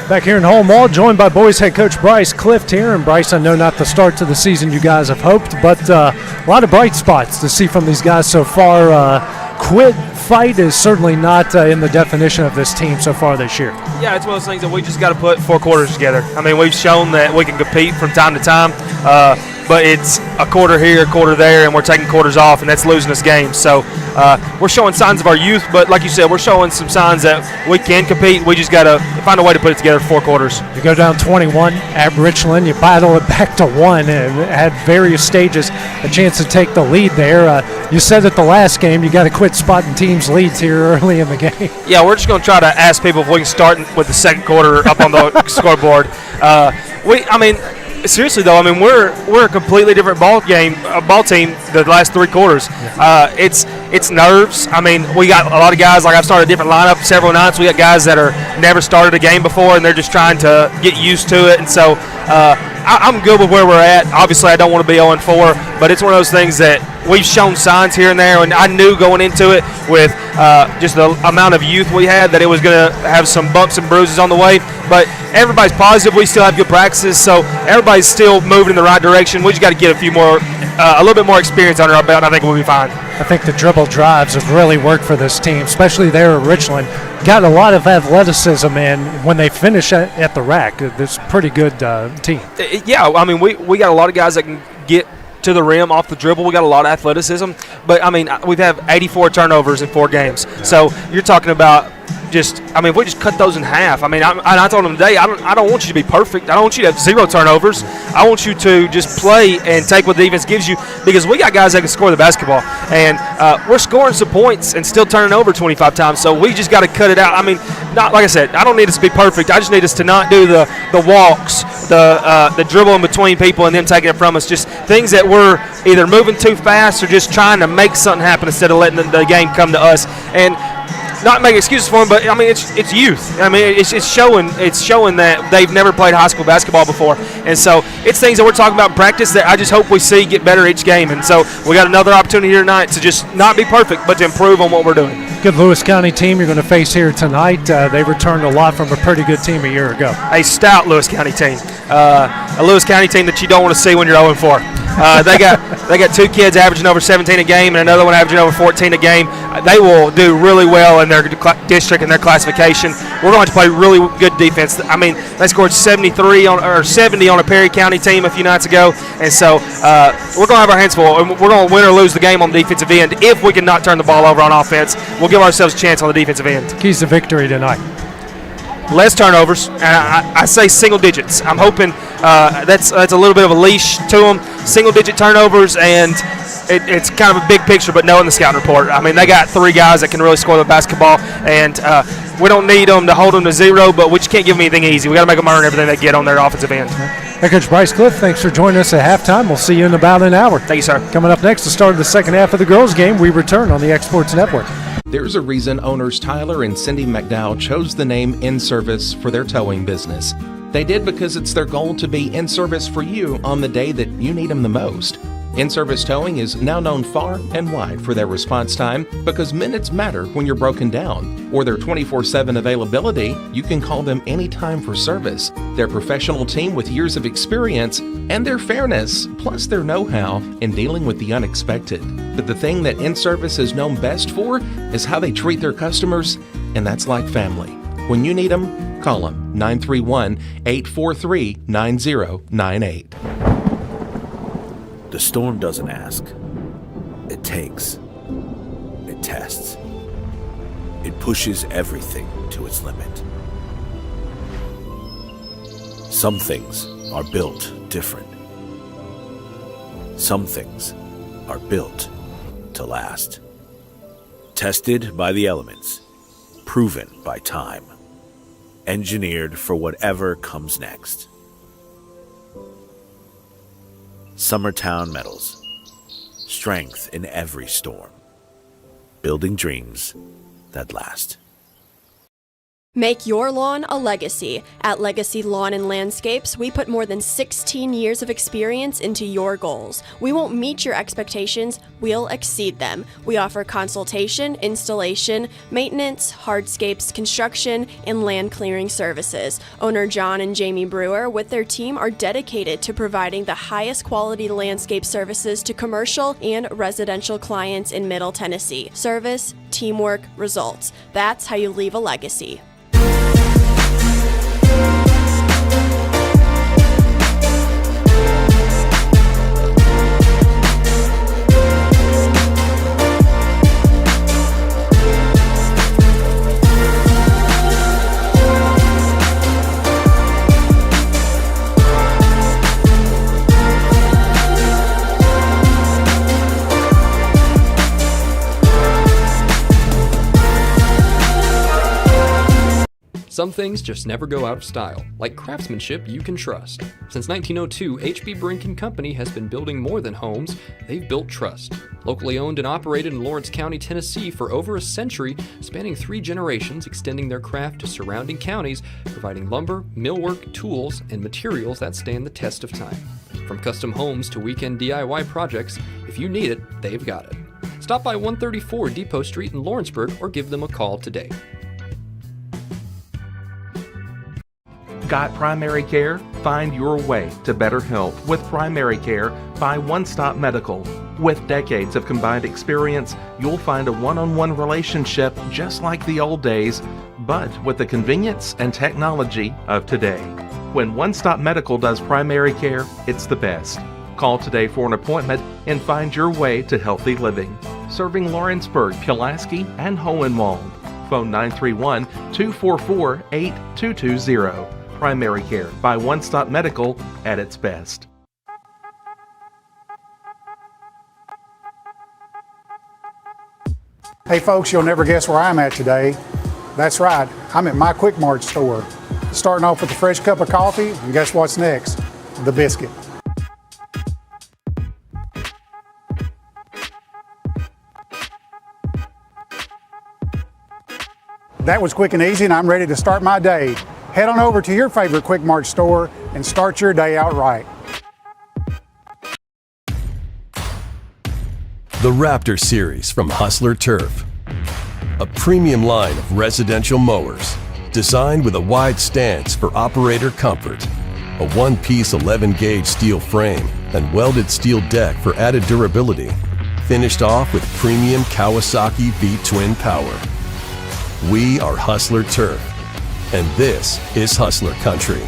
Back here in Home Wall, joined by boys head coach Bryce Clift here. And Bryce, I know not the start to the season you guys have hoped, but a lot of bright spots to see from these guys so far. Quit fight is certainly not in the definition of this team so far this year. Yeah, it's one of those things that we just got to put 4 quarters together. I mean, we've shown that we can compete from time to time, but it's a quarter here, a quarter there, and we're taking quarters off, and that's losing us games. So we're showing signs of our youth, but like you said, we're showing some signs that we can compete. We just got to find a way to put it together for 4 quarters. You go down 21 at Richland, you battle it back to 1, and had various stages a chance to take the lead there. You said at the last game you got to quit spotting teams' leads here early in the game. Yeah, we're just going to try to ask people if we can start with the second quarter up on the scoreboard. Seriously though, I mean we're a completely different ball team the last 3 quarters. it's nerves. I mean, we got a lot of guys, like I've started a different lineup several nights. We got guys that are never started a game before, and they're just trying to get used to it. And so I'm good with where we're at. Obviously, I don't want to be 0-4, but it's one of those things that we've shown signs here and there, and I knew going into it with just the amount of youth we had that it was going to have some bumps and bruises on the way. But everybody's positive. We still have good practices, so everybody's still moving in the right direction. We just got to get a little bit more experience under our belt, and I think we'll be fine. I think the dribble drives have really worked for this team, especially there at Richland. Got a lot of athleticism in when they finish at the rack. This pretty good team. Yeah, I mean, we got a lot of guys that can get to the rim off the dribble. We got a lot of athleticism, but I mean, we've had 84 turnovers in 4 games. So you're talking about if we just cut those in half. I mean, I told them today, I don't want you to be perfect. I don't want you to have 0 turnovers. I want you to just play and take what the defense gives you, because we got guys that can score the basketball, and we're scoring some points and still turning over 25 times. So we just got to cut it out. I mean, not like I said, I don't need us to be perfect. I just need us to not do the walks, the dribble in between people and them taking it from us. Just things that we're either moving too fast or just trying to make something happen instead of letting the game come to us. And not make excuses for them, but I mean it's youth. I mean it's showing that they've never played high school basketball before, and so it's things that we're talking about in practice that I just hope we see get better each game. And so we got another opportunity here tonight to just not be perfect, but to improve on what we're doing. Good Lewis County team you're going to face here tonight. They returned a lot from a pretty good team a year ago. A stout Lewis County team, a Lewis County team that you don't want to see when you're 0-4. They got 2 kids averaging over 17 a game and another one averaging over 14 a game. They will do really well in their district and their classification. We're going to play really good defense. I mean, they scored 70 on a Perry County team a few nights ago, and so we're going to have our hands full. And we're going to win or lose the game on the defensive end. If we can not turn the ball over on offense, we'll give ourselves a chance on the defensive end. Keys to victory tonight. Less turnovers, and I say single digits. I'm hoping that's a little bit of a leash to them. Single-digit turnovers, and it's kind of a big picture, but knowing the scouting report. I mean, they got 3 guys that can really score the basketball, and we don't need them to hold them to 0, but we just can't give them anything easy. We got to make them earn everything they get on their offensive end. Hey, Coach Bryce Cliff, thanks for joining us at halftime. We'll see you in about an hour. Thank you, sir. Coming up next, the start of the second half of the girls' game, we return on the Exports Network. There's a reason owners Tyler and Cindy McDowell chose the name In Service for their towing business. They did because it's their goal to be in service for you on the day that you need them the most. In-Service Towing is now known far and wide for their response time because minutes matter when you're broken down, or their 24/7 availability. You can call them anytime for service. Their professional team with years of experience and their fairness, plus their know-how in dealing with the unexpected. But the thing that In-Service is known best for is how they treat their customers, and that's like family. When you need them, call them 931-843-9098. The storm doesn't ask. It takes. It tests. It pushes everything to its limit. Some things are built different. Some things are built to last. Tested by the elements. Proven by time. Engineered for whatever comes next. Summertown Metals. Strength in every storm. Building dreams that last. Make your lawn a legacy. At Legacy Lawn and Landscapes, we put more than 16 years of experience into your goals. We won't meet your expectations, we'll exceed them. We offer consultation, installation, maintenance, hardscapes, construction, and land clearing services. Owner John and Jamie Brewer with their team are dedicated to providing the highest quality landscape services to commercial and residential clients in Middle Tennessee. Service, teamwork, results. That's how you leave a legacy. Some things just never go out of style, like craftsmanship you can trust. Since 1902, H.B. Brink & Company has been building more than homes, they've built trust. Locally owned and operated in Lawrence County, Tennessee for over a century, spanning 3 generations, extending their craft to surrounding counties, providing lumber, millwork, tools, and materials that stand the test of time. From custom homes to weekend DIY projects, if you need it, they've got it. Stop by 134 Depot Street in Lawrenceburg or give them a call today. Got primary care? Find your way to better health with Primary Care by One Stop Medical. With decades of combined experience, you'll find a one-on-one relationship just like the old days, but with the convenience and technology of today. When One Stop Medical does primary care, it's the best. Call today for an appointment and find your way to healthy living. Serving Lawrenceburg, Pulaski, and Hohenwald. Phone 931-244-8220. Primary Care by One Stop Medical at its best. Hey folks, you'll never guess where I'm at today. That's right, I'm at my Quick Mart store. Starting off with a fresh cup of coffee, and guess what's next? The biscuit. That was quick and easy, and I'm ready to start my day. Head on over to your favorite Quick Mart store and start your day out right. The Raptor Series from Hustler Turf. A premium line of residential mowers designed with a wide stance for operator comfort. A one-piece 11-gauge steel frame and welded steel deck for added durability. Finished off with premium Kawasaki V-twin power. We are Hustler Turf, and this is Hustler Country.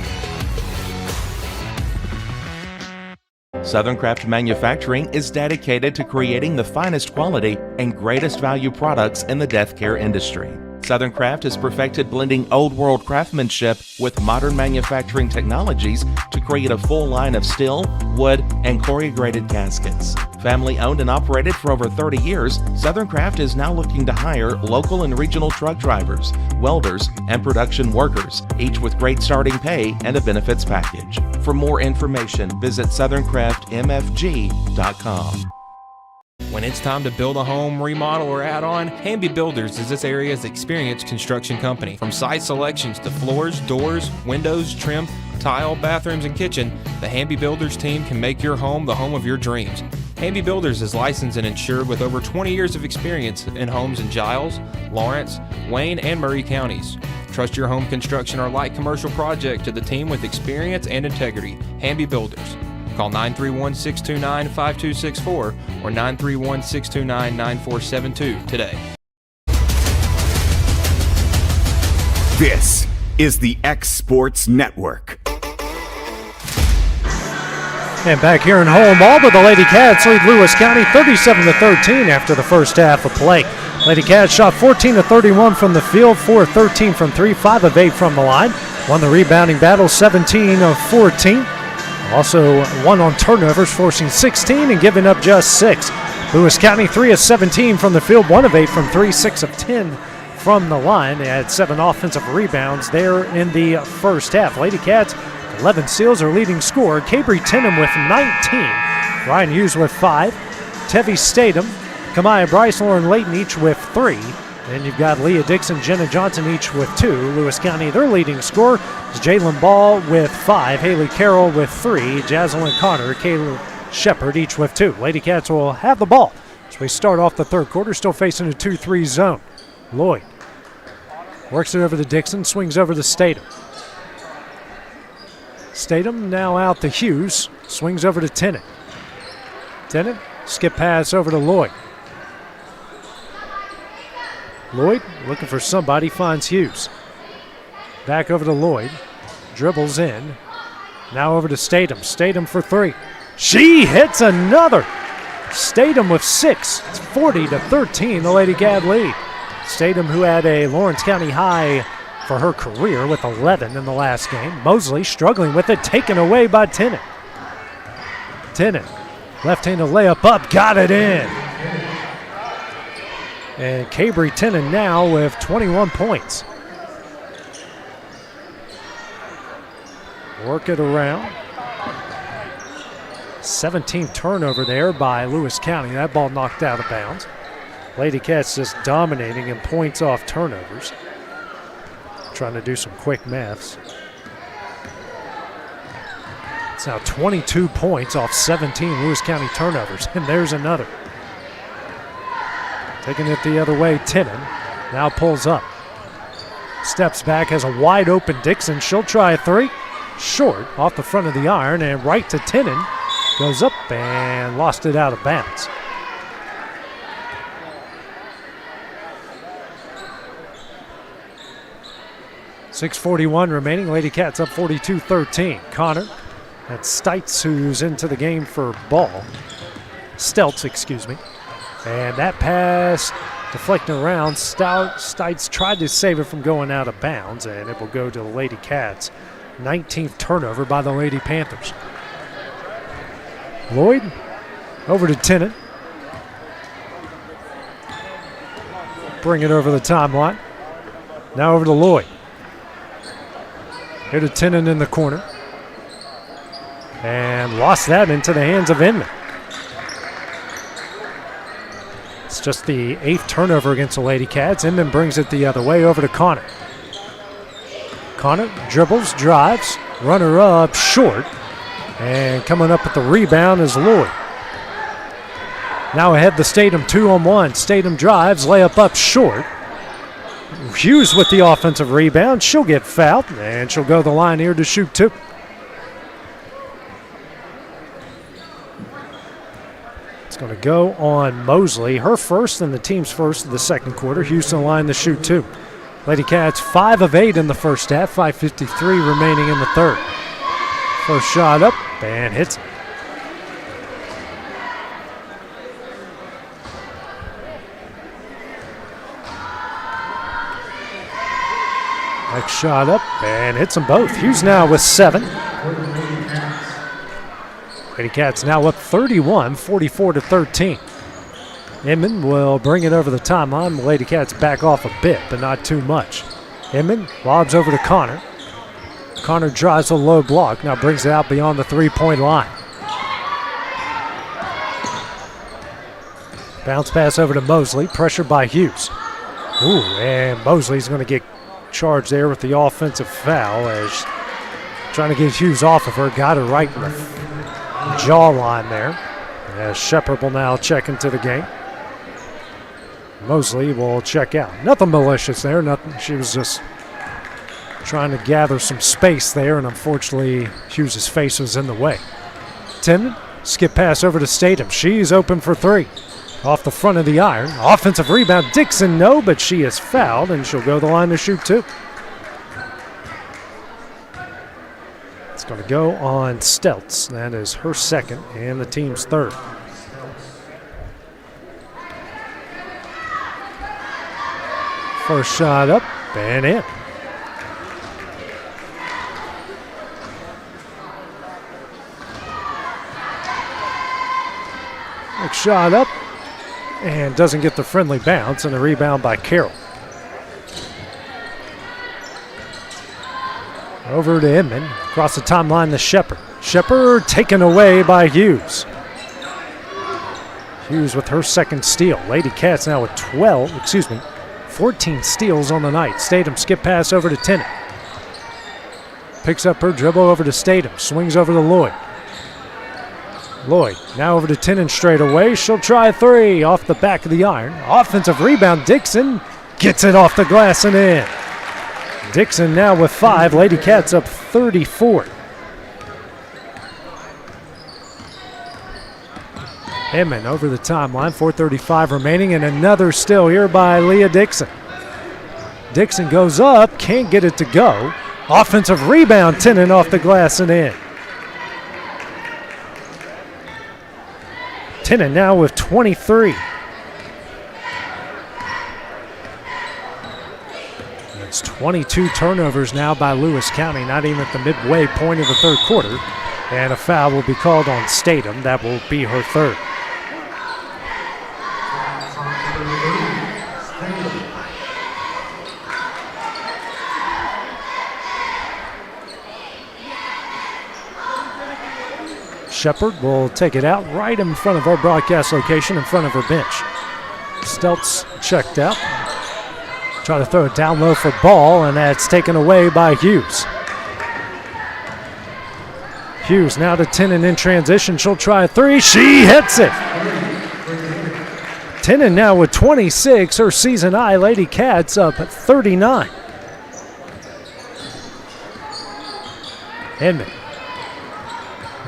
Southern Craft Manufacturing is dedicated to creating the finest quality and greatest value products in the death care industry. Southern Craft has perfected blending old world craftsmanship with modern manufacturing technologies to create a full line of steel, wood, and corrugated caskets. Family owned and operated for over 30 years, Southern Craft is now looking to hire local and regional truck drivers, welders, and production workers, each with great starting pay and a benefits package. For more information, visit SouthernCraftMFG.com. When it's time to build a home, remodel, or add-on, Hamby Builders is this area's experienced construction company. From site selections to floors, doors, windows, trim, tile, bathrooms, and kitchen, the Hamby Builders team can make your home the home of your dreams. Hamby Builders is licensed and insured with over 20 years of experience in homes in Giles, Lawrence, Wayne, and Murray counties. Trust your home construction or light commercial project to the team with experience and integrity. Hamby Builders. Call 931-629-5264 or 931-629-9472 today. This is the X Sports Network. And back here in Hohenwald, the Lady Cats lead Lewis County 37-13 after the first half of play. Lady Cats shot 14-31 from the field, 4-13 from 3, 5 of 8 from the line. Won the rebounding battle 17-14. Also won on turnovers, forcing 16 and giving up just 6. Lewis County 3 of 17 from the field, 1 of 8 from 3, 6 of 10 from the line. They had 7 offensive rebounds there in the first half. Lady Cats, 11 steals, are leading scorer. Cabry Tenham with 19. Ryan Hughes with 5. Tevi Statham, Kamaya Bryce, Lauren Layton each with 3. And you've got Leah Dixon, Jenna Johnson each with 2. Lewis County, their leading scorer is Jalen Ball with 5. Haley Carroll with 3. Jaslyn Connor, Kayla Shepard each with 2. Lady Cats will have the ball as we start off the third quarter, still facing a 2-3 zone. Lloyd works it over to Dixon, swings over to Statham. Statham now out to Hughes, swings over to Tennant. Tennant, skip pass over to Lloyd. Lloyd looking for somebody, finds Hughes. Back over to Lloyd, dribbles in. Now over to Statham. Statham for 3. She hits another. Statham with 6. It's 40-13, the Lady Cat lead. Statham, who had a Lawrence County high for her career with 11 in the last game. Mosley struggling with it, taken away by Tennant. Tennant, left-handed layup up, got it in. And Cabry Tennant now with 21 points. work it around. 17th turnover there by Lewis County. That ball knocked out of bounds. Lady Cats just dominating in points off turnovers. Trying to do some quick maths. It's now 22 points off 17 Lewis County turnovers, and there's another. Taking it the other way, Tinnon now pulls up. Steps back, has a wide open Dixon. She'll try a three. Short off the front of the iron and right to Tinnon. Goes up and lost it out of bounds. .641 remaining. Lady Cats up 42-13. Connor. That's Stites who's into the game for ball. Steltz, excuse me. And that pass deflecting around. Stites tried to save it from going out of bounds, and it will go to the Lady Cats. 19th turnover by the Lady Panthers. Lloyd over to Tennant. Bring it over the timeline. Now over to Lloyd. Here to Tennant in the corner. And lost that into the hands of Inman. It's just the 8th turnover against the Lady Cats. Inman brings it the other way over to Connor. Connor dribbles, drives, runner up short. And coming up with the rebound is Lloyd. Now ahead the Statham 2-on-1. Statham drives, layup up short. Hughes with the offensive rebound. She'll get fouled, and she'll go to the line here to shoot two. It's going to go on Mosley. Her first and the team's first of the second quarter. Houston line to shoot two. Lady Cats 5 of 8 in the first half. 5:53 remaining in the third. First shot up and hits. Next shot up and hits them both. Hughes now with 7. Lady Cats now up 31, 44-13. Inman will bring it over the timeline. The Lady Cats back off a bit, but not too much. Inman lobs over to Connor. Connor drives a low block, now brings it out beyond the three-point line. Bounce pass over to Mosley, pressured by Hughes. Ooh, and Mosley's going to get charged there with the offensive foul as trying to get Hughes off of her. Got her right in the jawline there. As Shepard will now check into the game. Mosley will check out. Nothing malicious there. Nothing. She was just trying to gather some space there, and unfortunately Hughes' face was in the way. Tennant, skip pass over to Statham. She's open for three. Off the front of the iron. Offensive rebound. Dixon, no, but she is fouled, and she'll go to the line to shoot two. It's going to go on Steltz. That is her second and the team's third. First shot up and in. Next shot up and doesn't get the friendly bounce, and a rebound by Carroll. Over to Inman, across the timeline to Shepard. Shepard taken away by Hughes. Hughes with her second steal. Lady Cats now with 14 steals on the night. Statham skip pass over to Tennant. Picks up her dribble over to Statham. Swings over to Lloyd. Lloyd now over to Tennant straight away. She'll try a three off the back of the iron. Offensive rebound. Dixon gets it off the glass and in. Dixon now with 5. Lady Cats up 34. Inman over the timeline. 4:35 remaining, and another steal here by Leah Dixon. Dixon goes up, can't get it to go. Offensive rebound. Tennant off the glass and in. Tennant now with 23. It's 22 turnovers now by Lewis County, not even at the midway point of the third quarter. And a foul will be called on Statham. That will be her third. Shepard will take it out right in front of our broadcast location, in front of her bench. Steltz checked out. Try to throw it down low for Ball, and that's taken away by Hughes. Hughes now to Tenen in transition. She'll try a three. She hits it. Tenen now with 26. Her season high. Lady Cats up at 39. Inman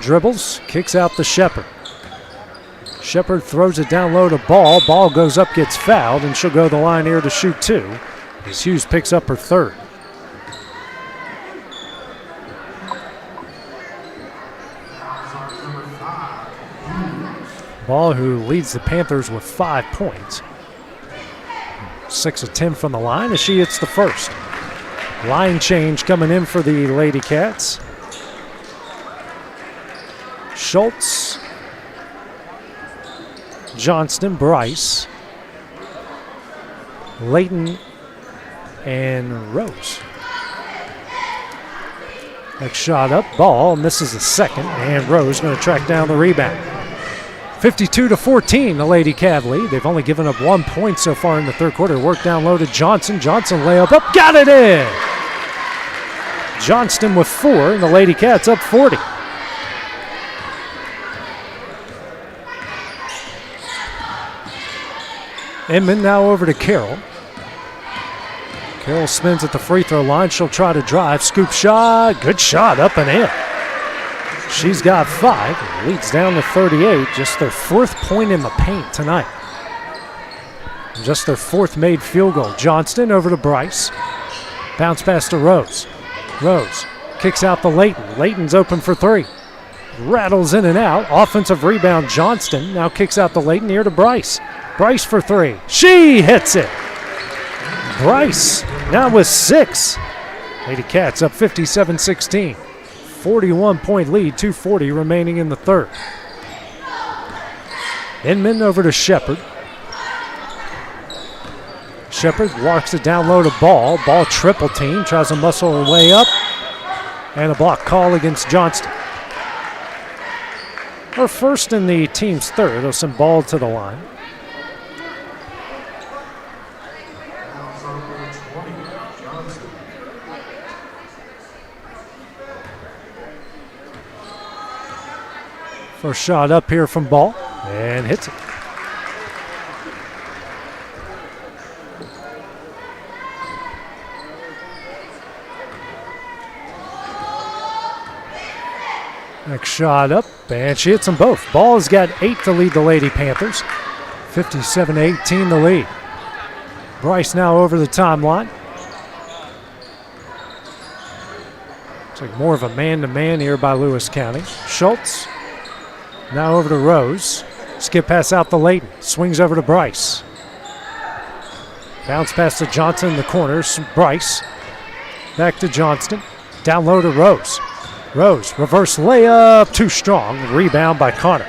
dribbles, kicks out to Shepard. Shepard throws it down low to Ball. Ball goes up, gets fouled, and she'll go to the line here to shoot 2 as Hughes picks up her 3rd. Ball, who leads the Panthers with 5 points. 6 of 10 from the line as she hits the first. Line change coming in for the Lady Cats. Schultz, Johnston, Bryce, Layton, and Rose. Next shot up, Ball misses the second, and Rose going to track down the rebound. 52-14, the Lady Cav lead. They've only given up 1 point so far in the third quarter. Work down low to Johnson. Johnson layup up, got it in! Johnston with 4, and the Lady Cats up 40. Inman now over to Carroll. Carroll spins at the free throw line. She'll try to drive. Scoop shot. Good shot up and in. She's got 5. Leads down to 38. Just their 4th point in the paint tonight. Just their 4th made field goal. Johnston over to Bryce. Bounce pass to Rose. Rose kicks out to Layton. Layton's open for 3. Rattles in and out. Offensive rebound. Johnston now kicks out to Layton here to Bryce. Bryce for 3. She hits it. Bryce now with 6. Lady Cats up 57-16. 41-point lead, 2:40 remaining in the third. Inman over to Shepard. Shepard walks it down low to Ball. Ball triple team, tries to muscle her way up. And a block call against Johnston. Her first in the team's third. They'll send Ball to the line. First shot up here from Ball and hits it. Next shot up, and she hits them both. Ball has got 8 to lead the Lady Panthers. 57-18 the lead. Bryce now over the timeline. Looks like more of a man-to-man here by Lewis County. Schultz now over to Rose. Skip pass out to Layton. Swings over to Bryce. Bounce pass to Johnson in the corners. Bryce back to Johnston. Down low to Rose. Rose, reverse layup, too strong. Rebound by Connor.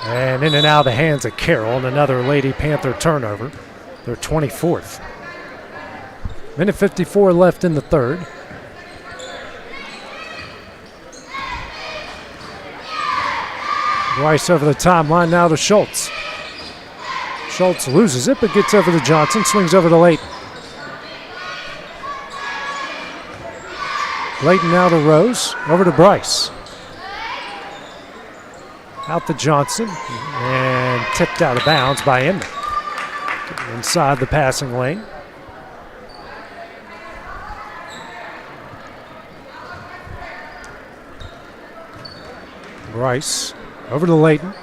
And in and out of the hands of Carroll, and another Lady Panther turnover. Their 24th. Minute 54 left in the third. Bryce over the timeline now to Schultz. Schultz loses it, but gets over to Johnson, swings over to Layton. Layton now to Rose, over to Bryce. Out to Johnson, and tipped out of bounds by Inman. Inside the passing lane. Bryce over to Layton.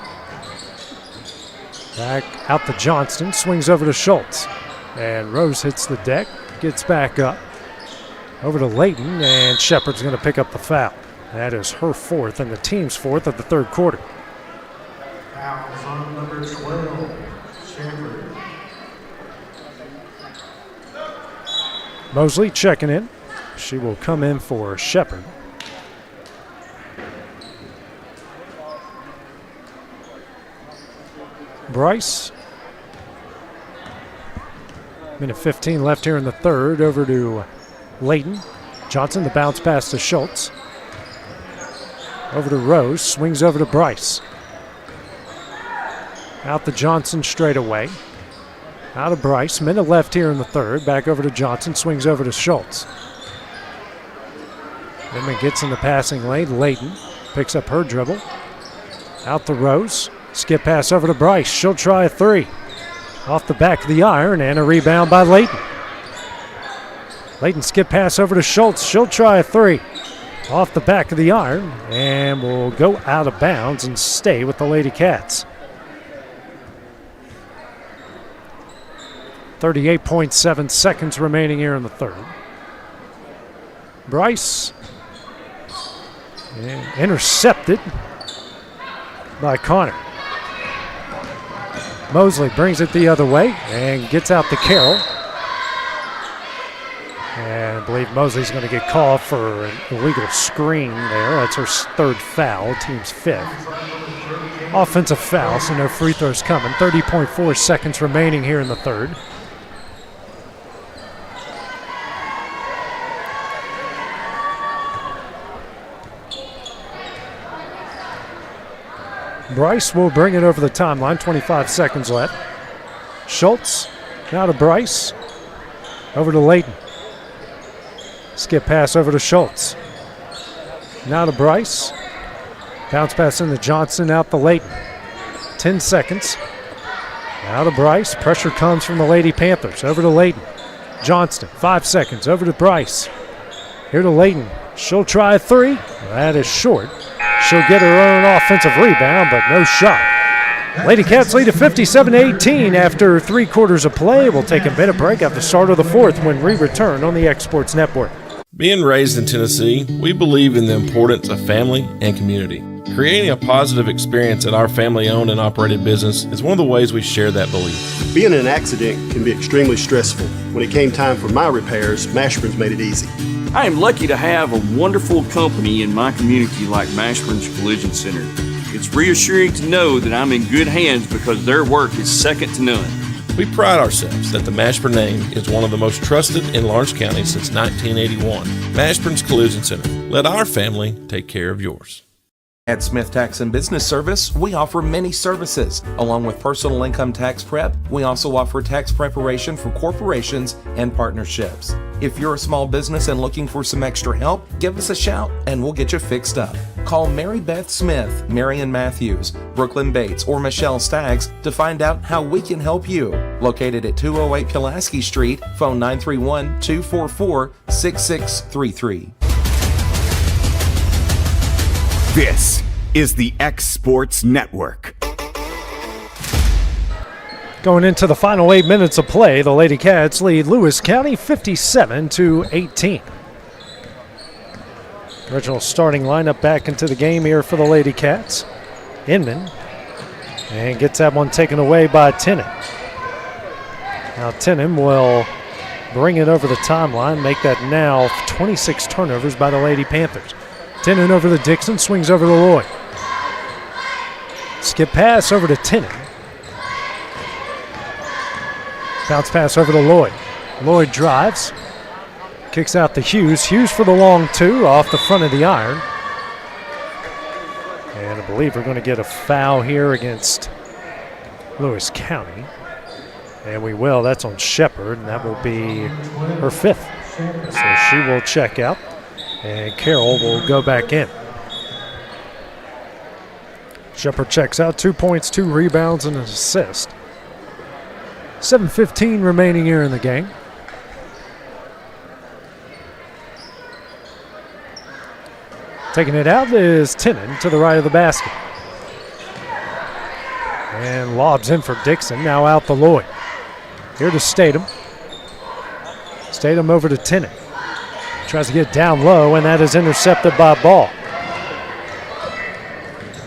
Back out to Johnston, swings over to Schultz. And Rose hits the deck, gets back up. Over to Layton, and Shepard's going to pick up the foul. That is her 4th and the team's 4th of the third quarter. Fouls on number 12, Shepard. Mosley checking in. She will come in for Shepard. Bryce. Minute 15 left here in the third. Over to Layton. Johnson, the bounce pass to Schultz. Over to Rose, swings over to Bryce. Out to Johnson straight away. Out of Bryce, minute left here in the third. Back over to Johnson, swings over to Schultz. Inman gets in the passing lane. Layton picks up her dribble. Out to Rose. Skip pass over to Bryce. She'll try a three. Off the back of the iron and a rebound by Layton. Layton skip pass over to Schultz. She'll try a three. Off the back of the iron and will go out of bounds and stay with the Lady Cats. 38.7 seconds remaining here in the third. Bryce intercepted by Connor. Mosley brings it the other way and gets out to Carroll. And I believe Mosley's going to get called for an illegal screen there. That's her third foul, team's fifth. Offensive foul, so no free throws coming. 30.4 seconds remaining here in the third. Bryce will bring it over the timeline, 25 seconds left. Schultz, now to Bryce. Over to Layton. Skip pass over to Schultz. Now to Bryce. Bounce pass into Johnson, out to Layton. 10 seconds. Now to Bryce. Pressure comes from the Lady Panthers. Over to Layton. Johnston, 5 seconds. Over to Bryce. Here to Layton. She'll try a three. That is short. She'll get her own offensive rebound, but no shot. Lady Cats lead at 57-18 after 3 quarters of play. We'll take a minute break at the start of the fourth when we return on the X Sports Network. Being raised in Tennessee, we believe in the importance of family and community. Creating a positive experience at our family-owned and operated business is one of the ways we share that belief. Being in an accident can be extremely stressful. When it came time for my repairs, Mashburn's made it easy. I am lucky to have a wonderful company in my community like Mashburn's Collision Center. It's reassuring to know that I'm in good hands because their work is second to none. We pride ourselves that the Mashburn name is one of the most trusted in Lawrence County since 1981. Mashburn's Collision Center. Let our family take care of yours. At Smith Tax and Business Service, we offer many services. Along with personal income tax prep, we also offer tax preparation for corporations and partnerships. If you're a small business and looking for some extra help, give us a shout and we'll get you fixed up. Call Mary Beth Smith, Marion Matthews, Brooklyn Bates, or Michelle Staggs to find out how we can help you. Located at 208 Pulaski Street, phone 931-244-6633. This is the X Sports Network. Going into the final 8 minutes of play, the Lady Cats lead Lewis County 57-18. Original starting lineup back into the game here for the Lady Cats. Inman, and gets that one taken away by Tennant. Now Tennant will bring it over the timeline, make that now 26 turnovers by the Lady Panthers. Tennant over to Dixon, swings over to Lloyd. Skip pass over to Tennant. Bounce pass over to Lloyd. Lloyd drives. Kicks out to Hughes. Hughes for the long two off the front of the iron. And I believe we're going to get a foul here against Lewis County. And we will. That's on Shepard, and that will be her fifth. So she will check out. And Carroll will go back in. Shepard checks out, 2 points, 2 rebounds, and an assist. 7:15 remaining here in the game. Taking it out is Tennant to the right of the basket. And lobs in for Dixon, now out to Lloyd. Here to Statham. Statham over to Tennant. Tries to get down low, and that is intercepted by Ball.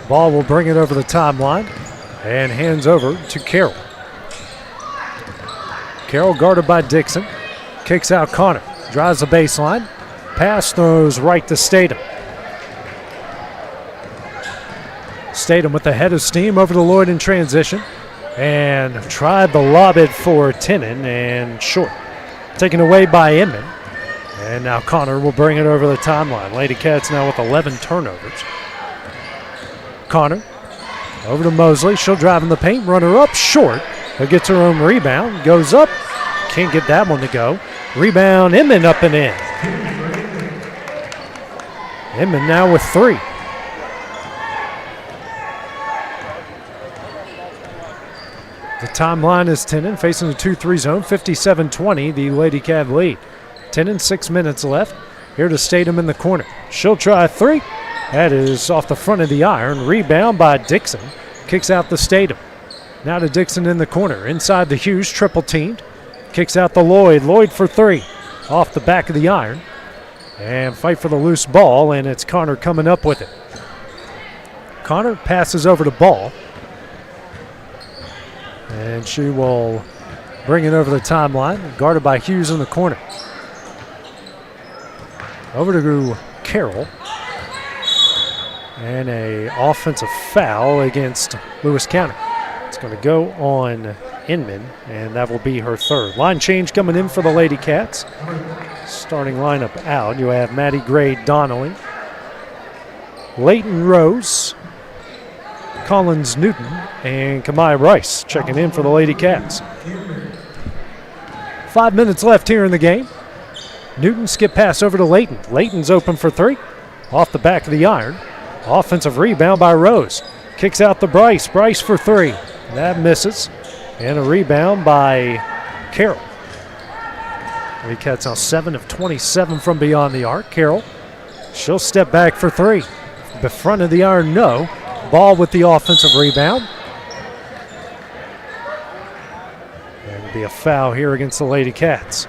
Ball will bring it over the timeline and hands over to Carroll. Carroll guarded by Dixon. Kicks out Connor. Drives the baseline. Pass throws right to Statham. Statham with the head of steam over to Lloyd in transition. And tried to lob it for Tennant and short. Taken away by Inman. And now Connor will bring it over the timeline. Lady Cats now with 11 turnovers. Connor over to Mosley. She'll drive in the paint, run her up short, but gets her own rebound, goes up, can't get that one to go. Rebound, Inman up and in. Inman now with 3. The timeline is Tennant facing the 2-3 zone, 57-20, the Lady Cat lead. Tennant, 6 minutes left. Here to Statham in the corner. She'll try a 3. That is off the front of the iron. Rebound by Dixon. Kicks out the Statham. Now to Dixon in the corner. Inside the Hughes, triple teamed. Kicks out the Lloyd. Lloyd for 3. Off the back of the iron. And fight for the loose ball, and it's Connor coming up with it. Connor passes over to Ball. And she will bring it over the timeline, guarded by Hughes in the corner. Over to Carroll. And a offensive foul against Lewis County. It's going to go on Inman, and that will be her 3rd. Line change coming in for the Lady Cats. Starting lineup out, you have Maddie Gray, Donnelly, Leighton Rose, Collins Newton, and Kamai Rice checking in for the Lady Cats. 5 minutes left here in the game. Newton skip pass over to Leighton. Leighton's open for 3. Off the back of the iron. Offensive rebound by Rose. Kicks out to Bryce. Bryce for 3. That misses. And a rebound by Carroll. Lady Cats now 7 of 27 from beyond the arc. Carroll, she'll step back for 3. The front of the iron, no. Ball with the offensive rebound. And it'll be a foul here against the Lady Cats.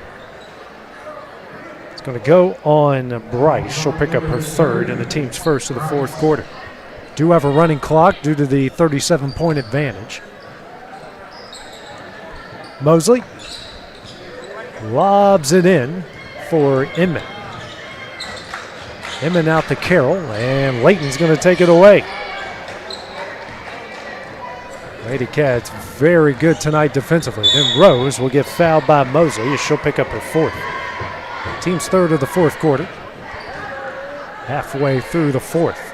It's going to go on Bryce. She'll pick up her 3rd and the team's 1st of the 4th quarter. Do have a running clock due to the 37-point advantage. Mosley lobs it in for Inman. Inman out to Carroll, and Leighton's going to take it away. Lady Cats very good tonight defensively. Then Rose will get fouled by Mosley as she'll pick up her 4th. Team's 3rd of the 4th quarter. Halfway through the 4th.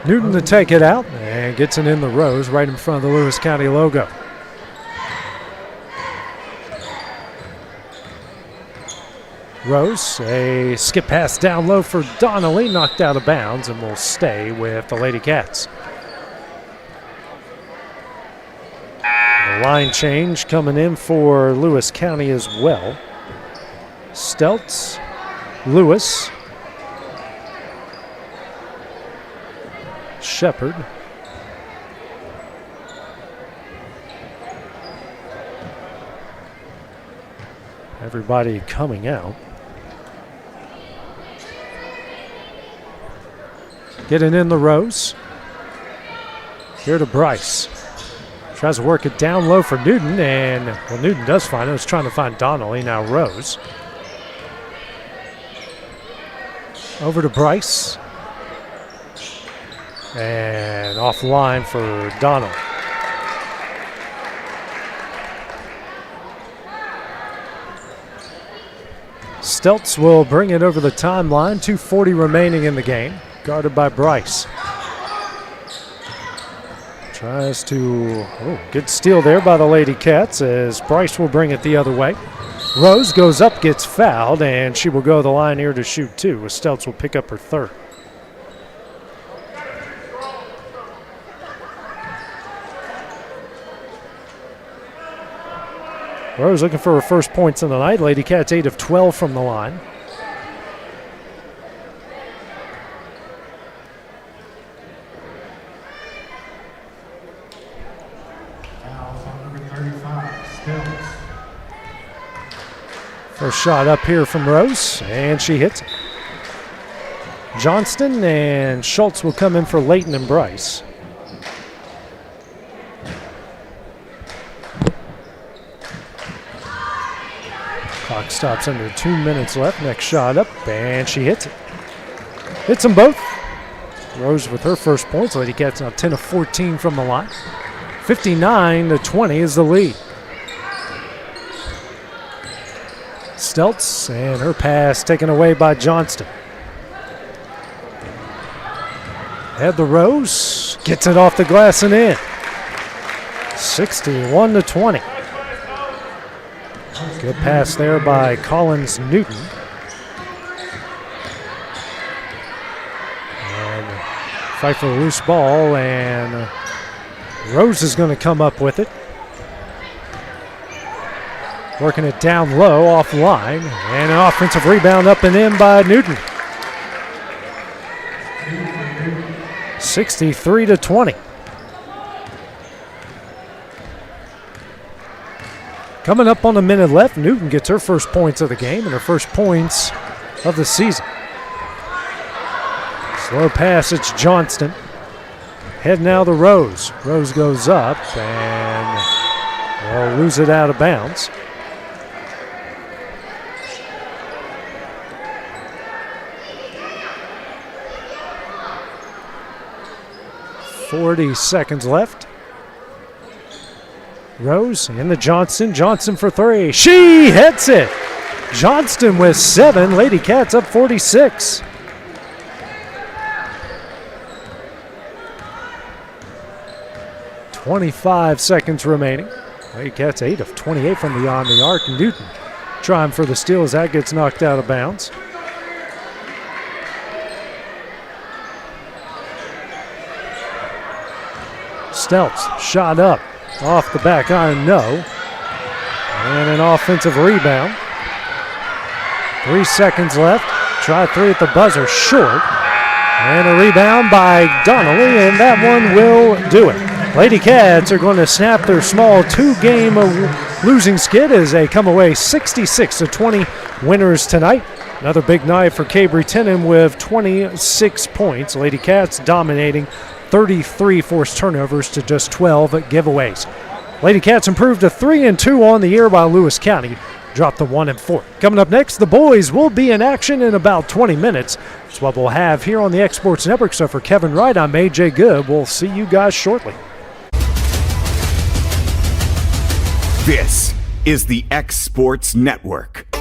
Newton to take it out and gets it in the Rose right in front of the Lewis County logo. Rose, a skip pass down low for Donnelly, knocked out of bounds and will stay with the Lady Cats. The line change coming in for Lewis County as well. Steltz, Lewis, Shepard, everybody coming out. Getting in the Rose. Here to Bryce. Tries to work it down low for Newton, and well, Newton does find it. Was trying to find Donnelly, now Rose. Over to Bryce. And offline for Donnelly. Steltz will bring it over the timeline. 2:40 remaining in the game. Guarded by Bryce. Tries to, good steal there by the Lady Cats as Bryce will bring it the other way. Rose goes up, gets fouled, and she will go to the line here to shoot 2, as Steltz will pick up her 3rd. Rose looking for her first points in the night. Lady Cats 8 of 12 from the line. First shot up here from Rose, and she hits it. Johnston and Schultz will come in for Leighton and Bryce. Clock stops under 2 minutes left. Next shot up, and she hits it. Hits them both. Rose with her first points. Lady Cats now 10 of 14 from the line. 59-20 is the lead. Stelz, and her pass taken away by Johnston. Head the Rose, gets it off the glass and in. 61-20. Good pass there by Collins Newton. And fight for the loose ball, and Rose is going to come up with it. Working it down low, offline, and an offensive rebound up and in by Newton. 63-20. Coming up on a minute left, Newton gets her first points of the game and her first points of the season. Slow pass, it's Johnston. Head now to Rose. Rose goes up and will lose it out of bounds. .40 left. Rose into Johnston. Johnston for three. She hits it. Johnston with 7. Lady Cats up 46. .25 remaining. Lady Cats 8 of 28 from beyond the arc. Newton trying for the steal as that gets knocked out of bounds. Stelz, shot up, off the back iron, no. And an offensive rebound. 3 seconds left. Try three at the buzzer, short. And a rebound by Donnelly, and that one will do it. Lady Cats are going to snap their small 2-game losing skid as they come away 66-20 winners tonight. Another big night for Cabry-Tenon with 26 points. Lady Cats dominating 33 forced turnovers to just 12 giveaways. Lady Cats improved to 3-2 on the year while Lewis County dropped to 1-4. Coming up next, the boys will be in action in about 20 minutes. That's what we'll have here on the X Sports Network. So for Kevin Wright, I'm AJ Good. We'll see you guys shortly. This is the X Sports Network.